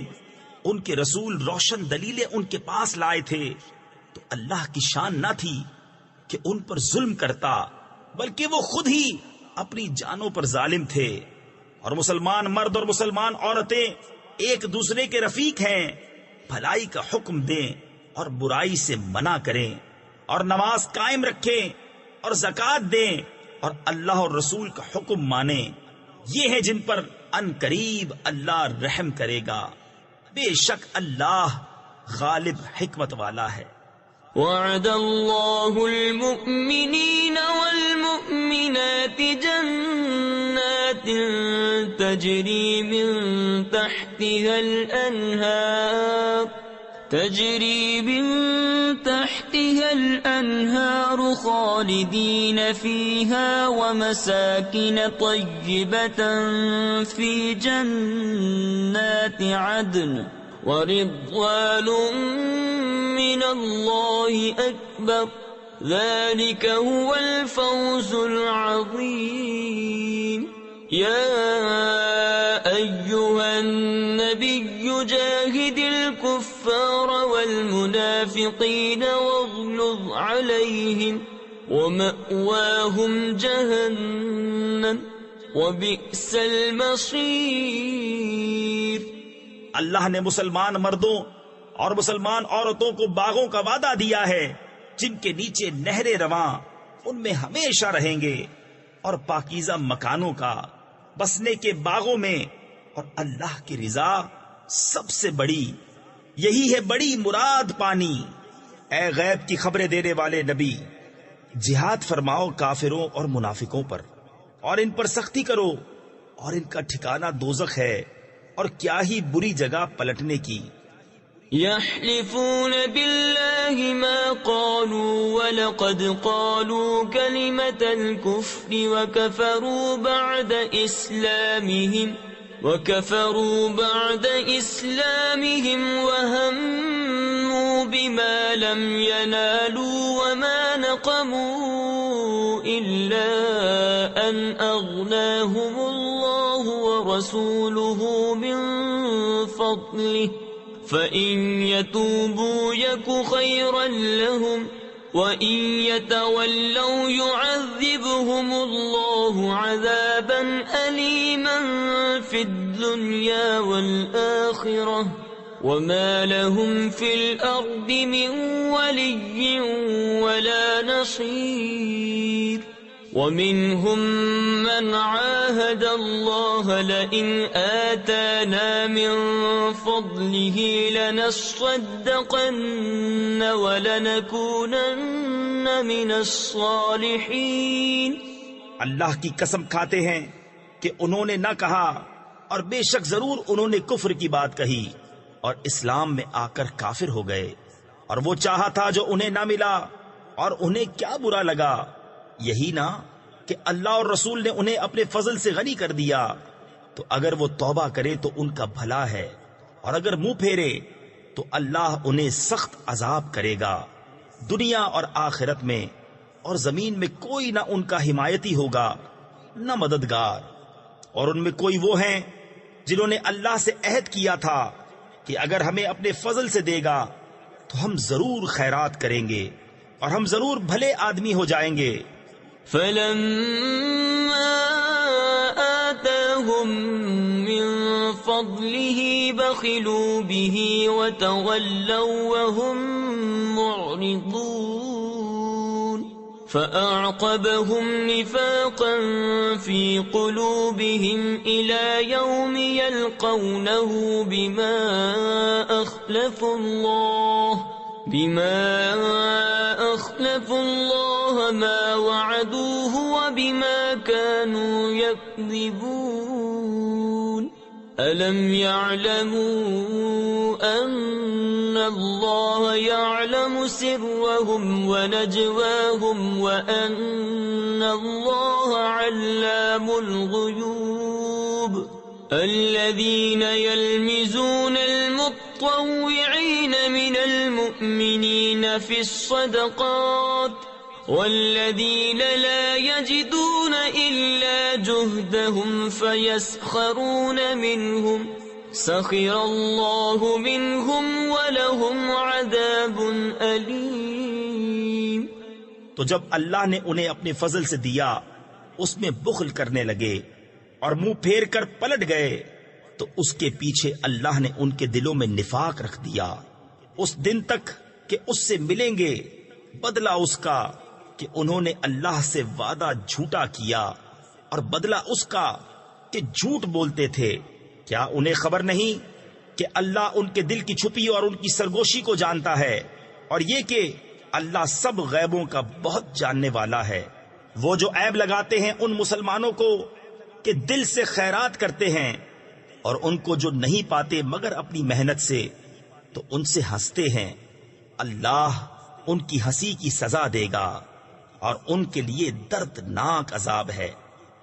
ان کے رسول روشن دلیلیں ان کے پاس لائے تھے، تو اللہ کی شان نہ تھی کہ ان پر ظلم کرتا، بلکہ وہ خود ہی اپنی جانوں پر ظالم تھے۔ اور مسلمان مرد اور مسلمان عورتیں ایک دوسرے کے رفیق ہیں، بھلائی کا حکم دیں اور برائی سے منع کریں، اور نماز قائم رکھیں اور زکوٰۃ دیں اور اللہ اور رسول کا حکم مانیں، یہ ہیں جن پر ان قریب اللہ رحم کرے گا، بے شک اللہ غالب حکمت والا ہے۔ وعد الله المؤمنين والمؤمنات جنات تجري من تحتها الأنهار خالدين فيها ومساكن طيبة في جنات عدن ورضوان من الله أكبر ذلك هو الفوز العظيم يا أيها النبي جاهد الكفار والمنافقين واغلظ عليهم ومأواهم جهنم وبئس المصير. اللہ نے مسلمان مردوں اور مسلمان عورتوں کو باغوں کا وعدہ دیا ہے جن کے نیچے نہریں رواں ان میں ہمیشہ رہیں گے، اور پاکیزہ مکانوں کا بسنے کے باغوں میں، اور اللہ کی رضا سب سے بڑی، یہی ہے بڑی مراد پانی. اے غیب کی خبریں دینے والے نبی، جہاد فرماؤ کافروں اور منافقوں پر، اور ان پر سختی کرو، اور ان کا ٹھکانہ دوزخ ہے، اور کیا ہی بری جگہ پلٹنے کی. يحلفون بالله ما قالوا ولقد قالوا كلمة الكفر وكفروا بعد إسلامهم وهموا بما لم ينالوا وما نقموا إلا أن أغناهم الله ورسوله من فضله فَإِن يَتُوبُوا يَكُ خَيْرًا لَّهُمْ وَإِن يَتَوَلَّوْا يُعَذِّبْهُمُ اللَّهُ عَذَابًا أَلِيمًا فِي الدُّنْيَا وَالْآخِرَةِ وَمَا لَهُمْ فِي الْأَرْضِ مِن وَلِيٍّ وَلَا نَصِيرٍ. وَمِنْهُمْ مَنْ عَاهَدَ اللَّهَ لَئِنْ آتَانَا مِنْ فَضْلِهِ لَنَصَّدَّقَنَّ وَلَنَكُونَنَّ مِنَ الصَّالِحِينَ. اللہ کی قسم کھاتے ہیں کہ انہوں نے نہ کہا، اور بے شک ضرور انہوں نے کفر کی بات کہی اور اسلام میں آ کر کافر ہو گئے، اور وہ چاہا تھا جو انہیں نہ ملا، اور انہیں کیا برا لگا. یہی نا کہ اللہ اور رسول نے انہیں اپنے فضل سے غنی کر دیا. تو اگر وہ توبہ کرے تو ان کا بھلا ہے، اور اگر منہ پھیرے تو اللہ انہیں سخت عذاب کرے گا دنیا اور آخرت میں، اور زمین میں کوئی نہ ان کا حمایتی ہوگا نہ مددگار. اور ان میں کوئی وہ ہیں جنہوں نے اللہ سے عہد کیا تھا کہ اگر ہمیں اپنے فضل سے دے گا تو ہم ضرور خیرات کریں گے، اور ہم ضرور بھلے آدمی ہو جائیں گے. فَلَمَّا آتَاهُم مِّن فَضْلِهِ بَخِلُوا بِهِ وَتَوَلَّوْا وَهُم مُّعْرِضُونَ فَأَعْقَبَهُمْ نِفَاقًا فِي قُلُوبِهِمْ إِلَى يَوْمِ يَلْقَوْنَهُ بِمَا أَخْلَفُوا اللَّهَ مَا وَعَدُوهُ وَبِمَا كَانُوا يَكْذِبُونَ. أَلَمْ يَعْلَمُوا أَنَّ اللَّهَ يَعْلَمُ سِرَّهُمْ وَنَجْوَاهُمْ وَأَنَّ اللَّهَ عَلَّامُ الْغُيُوبِ. الذين يلمزون المطوعين من المؤمنين في الصدقات والذين لا يجدون إلا جهدهم فيسخرون منهم سخر الله منهم ولهم عذاب أليم. تو جب اللہ نے انہیں اپنے فضل سے دیا اس میں بخل کرنے لگے اور منہ پھیر کر پلٹ گئے تو اس کے پیچھے اللہ نے ان کے دلوں میں نفاق رکھ دیا اس دن تک کہ اس سے ملیں گے بدلہ اس کا کہ انہوں نے اللہ سے وعدہ جھوٹا کیا اور بدلہ اس کا کہ جھوٹ بولتے تھے. کیا انہیں خبر نہیں کہ اللہ ان کے دل کی چھپی اور ان کی سرگوشی کو جانتا ہے، اور یہ کہ اللہ سب غیبوں کا بہت جاننے والا ہے. وہ جو عیب لگاتے ہیں ان مسلمانوں کو کہ دل سے خیرات کرتے ہیں، اور ان کو جو نہیں پاتے مگر اپنی محنت سے تو ان سے ہنستے ہیں، اللہ ان کی ہنسی کی سزا دے گا اور ان کے لیے دردناک عذاب ہے۔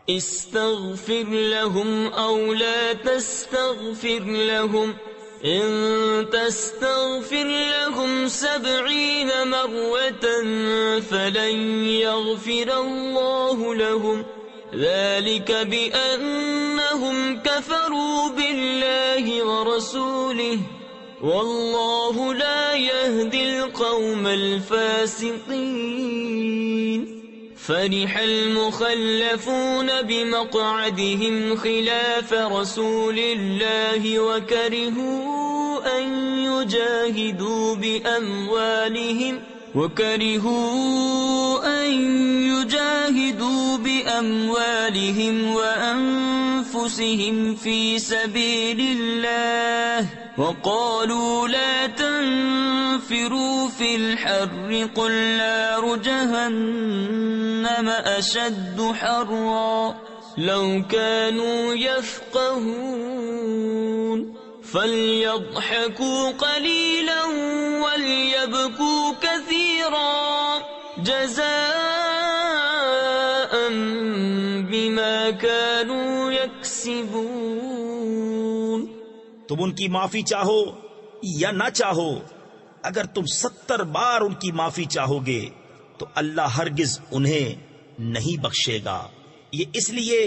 استغفر لهم أو لا تستغفر لهم إن تستغفر لهم 70 مرة فلن يغفر الله لهم ذلك بأنهم كفروا بالله ورسوله والله لا يهدي القوم الفاسقين۔ فرح المخلفون بمقعدهم خلاف رسول الله وكرهوا أن يجاهدوا بأموالهم وأنفسهم في سبيل الله وقالوا لا تنفروا في الحر قل نار جهنم أشد حرا لو كانوا يفقهون فليضحكوا قليلا وليبكوا كثيرا جزاء بما كانوا يكسبون۔ تم ان کی معافی چاہو یا نہ چاہو، اگر تم 70 بار ان کی معافی چاہو گے تو اللہ ہرگز انہیں نہیں بخشے گا، یہ اس لیے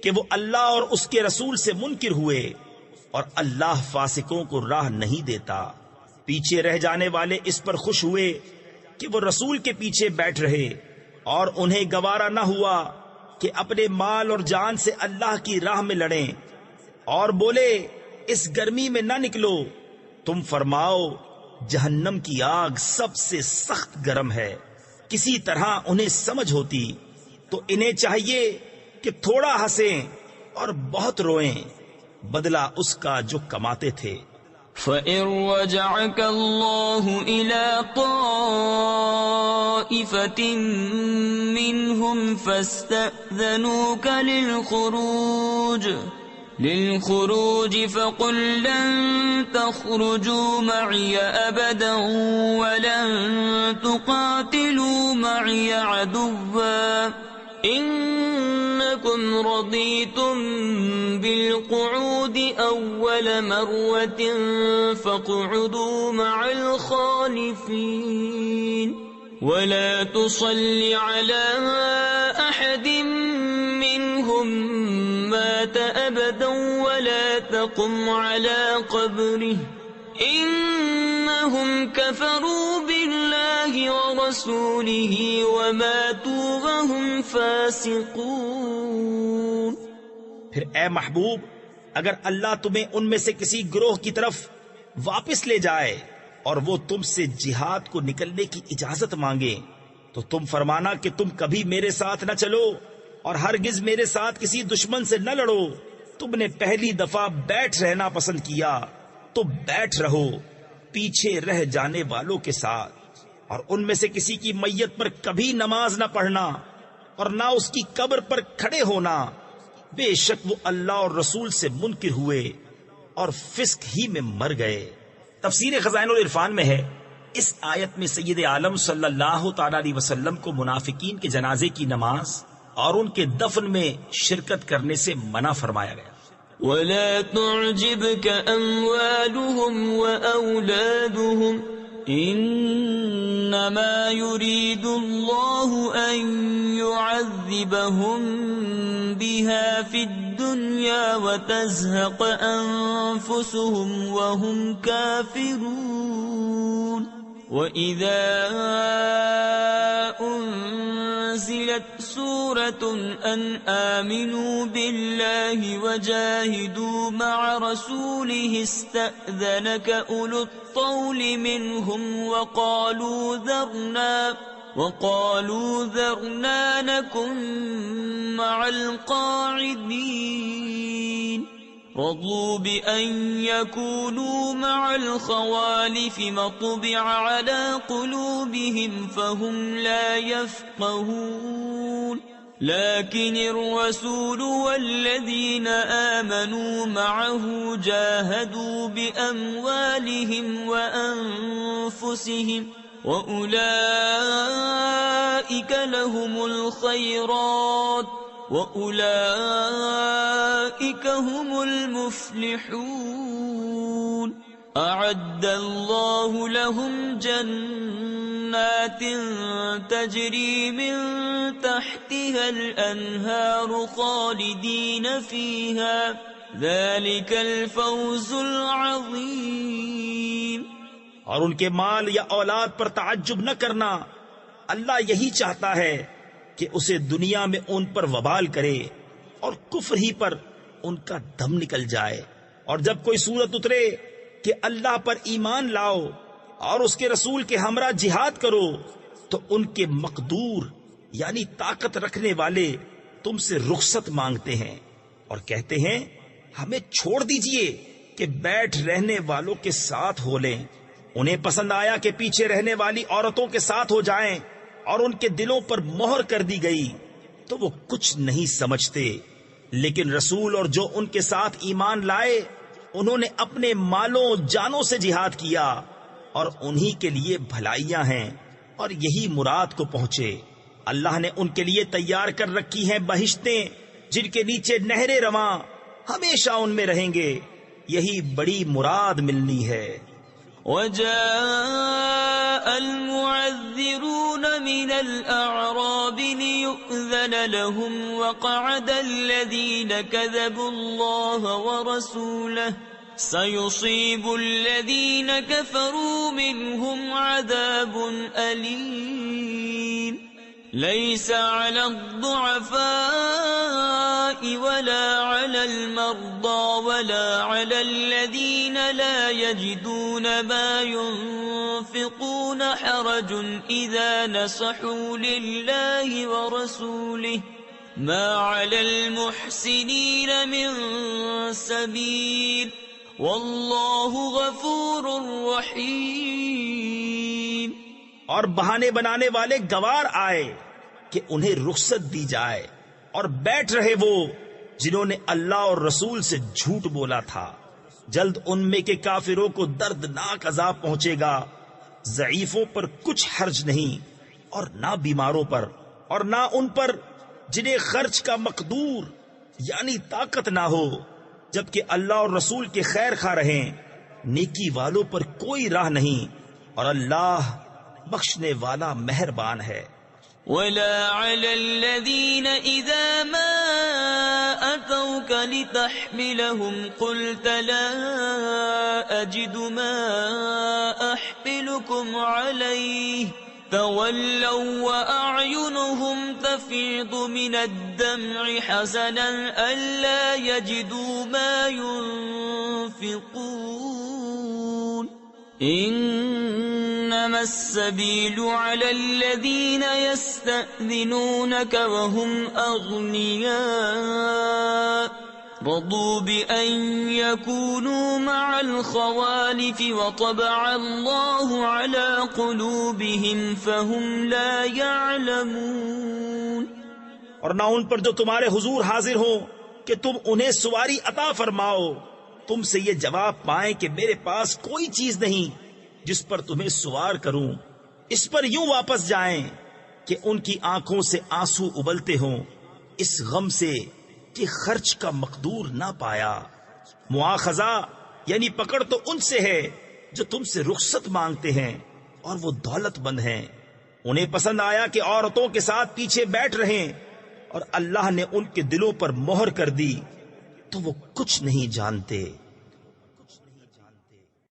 کہ وہ اللہ اور اس کے رسول سے منکر ہوئے، اور اللہ فاسقوں کو راہ نہیں دیتا۔ پیچھے رہ جانے والے اس پر خوش ہوئے کہ وہ رسول کے پیچھے بیٹھ رہے، اور انہیں گوارا نہ ہوا کہ اپنے مال اور جان سے اللہ کی راہ میں لڑیں، اور بولے اس گرمی میں نہ نکلو، تم فرماؤ جہنم کی آگ سب سے سخت گرم ہے۔ کسی طرح انہیں سمجھ ہوتی تو انہیں چاہیے کہ تھوڑا ہنسیں اور بہت روئیں، بدلہ اس کا جو کماتے تھے۔ فَإِن رَّجَعَكَ اللَّهُ إِلَىٰ طَائِفَةٍ مِّنْهُمْ فَاسْتَأْذَنُوكَ للخروج فقل لن تخرجوا معي أبدا ولن تقاتلوا معي عدوا إنكم رضيتم بالقعود أول مرة فاقعدوا مع الخالفين ولا تصل على أحد منهم مات أبدا ولا تقم على قبره إنهم كفروا بالله ورسوله وماتوا وهم فاسقون۔ پھر اے محبوب، اگر اللہ تمہیں ان میں سے کسی گروہ کی طرف واپس لے جائے اور وہ تم سے جہاد کو نکلنے کی اجازت مانگے تو تم فرمانا کہ تم کبھی میرے ساتھ نہ چلو اور ہرگز میرے ساتھ کسی دشمن سے نہ لڑو، تم نے پہلی دفعہ بیٹھ رہنا پسند کیا تو بیٹھ رہو پیچھے رہ جانے والوں کے ساتھ، اور ان میں سے کسی کی میت پر کبھی نماز نہ پڑھنا اور نہ اس کی قبر پر کھڑے ہونا، بے شک وہ اللہ اور رسول سے منکر ہوئے اور فسق ہی میں مر گئے۔ تفسیر خزائن العرفان میں ہے، اس آیت میں سید عالم صلی اللہ تعالی علیہ وسلم کو منافقین کے جنازے کی نماز اور ان کے دفن میں شرکت کرنے سے منع فرمایا گیا۔ وَلَا تُعْجِبْكَ أَمْوَالُهُمْ وَأَوْلَادُهُمْ إِنَّمَا يُرِيدُ اللَّهُ أَن يُعَذِّبَهُم بِهَا فِي الدُّنْيَا وَتَزْهَقَ أَنفُسُهُمْ وَهُمْ كَافِرُونَ۔ وَإِذَا أُنزِلَتْ سُورَةٌ أَنْ آمِنُوا بِاللَّهِ وَجَاهِدُوا مَعَ رَسُولِهِ اسْتَأْذَنَكَ أُولُو الطَّوْلِ مِنْهُمْ وَقَالُوا ذَرْنَا نَكُن مَّعَ الْقَاعِدِينَ رضوا بأن يكونوا مع الخوالف مطبع على قلوبهم فهم لا يفقهون لكن الرسول والذين آمنوا معه جاهدوا بأموالهم وأنفسهم وأولئك لهم الخيرات وأولئك هم المفلحون أعد الله لهم جنات تجري من تحتها الأنهار خالدين فيها ذلك الفوز العظيم۔ اور ان کے مال یا اولاد پر تعجب نہ کرنا، اللہ یہی چاہتا ہے کہ اسے دنیا میں ان پر وبال کرے اور کفر ہی پر ان کا دم نکل جائے، اور جب کوئی صورت اترے کہ اللہ پر ایمان لاؤ اور اس کے رسول کے ہمراہ جہاد کرو تو ان کے مقدور یعنی طاقت رکھنے والے تم سے رخصت مانگتے ہیں اور کہتے ہیں ہمیں چھوڑ دیجئے کہ بیٹھ رہنے والوں کے ساتھ ہو لیں۔ انہیں پسند آیا کہ پیچھے رہنے والی عورتوں کے ساتھ ہو جائیں اور ان کے دلوں پر مہر کر دی گئی تو وہ کچھ نہیں سمجھتے، لیکن رسول اور جو ان کے ساتھ ایمان لائے انہوں نے اپنے مالوں جانوں سے جہاد کیا اور انہی کے لیے بھلائیاں ہیں اور یہی مراد کو پہنچے۔ اللہ نے ان کے لیے تیار کر رکھی ہیں بہشتیں جن کے نیچے نہریں رواں، ہمیشہ ان میں رہیں گے، یہی بڑی مراد ملنی ہے۔ وجاء المعذرون من الأعراب ليؤذن لهم وقعد الذين كذبوا الله ورسوله سيصيب الذين كفروا منهم عذاب أليم ليس على الضعفاء ولا على المرضى ولا على الذين لا يجدون ما ينفقون حرج إذا نصحوا لله ورسوله ما على المحسنين من سبيل والله غفور رحيم۔ اور بہانے بنانے والے گوار آئے کہ انہیں رخصت دی جائے، اور بیٹھ رہے وہ جنہوں نے اللہ اور رسول سے جھوٹ بولا تھا۔ جلد ان میں کے کافروں کو دردناک عذاب پہنچے گا، ضعیفوں پر کچھ حرج نہیں، اور نہ بیماروں پر، اور نہ ان پر جنہیں خرچ کا مقدور یعنی طاقت نہ ہو، جبکہ اللہ اور رسول کے خیر خواہ رہیں۔ نیکی والوں پر کوئی راہ نہیں، اور اللہ بخشنے والا مہربان ہے۔ ولا على الذين إذا ما أتوك لتحملهم قلت لا أجد ما أحملكم عليه تولوا وأعينهم تفيض من الدمع حزنا ألا يجدوا ما ينفقون إنما السبيل على الذين يستأذنونك وهم أغنياء رضوا بأن يكونوا مع الخوالف وطبع الله على قلوبهم فهم لا يعلمون۔ اور نہ ان پر جو تمہارے حضور حاضر ہوں کہ تم انہیں سواری عطا فرماؤ، تم سے یہ جواب پائیں کہ میرے پاس کوئی چیز نہیں جس پر تمہیں سوار کروں، اس پر یوں واپس جائیں کہ ان کی آنکھوں سے آنسو ابلتے ہوں اس غم سے کہ خرچ کا مقدور نہ پایا۔ مواخذہ یعنی پکڑ تو ان سے ہے جو تم سے رخصت مانگتے ہیں اور وہ دولت مند ہیں۔ انہیں پسند آیا کہ عورتوں کے ساتھ پیچھے بیٹھ رہیں، اور اللہ نے ان کے دلوں پر مہر کر دی تو وہ کچھ نہیں جانتے۔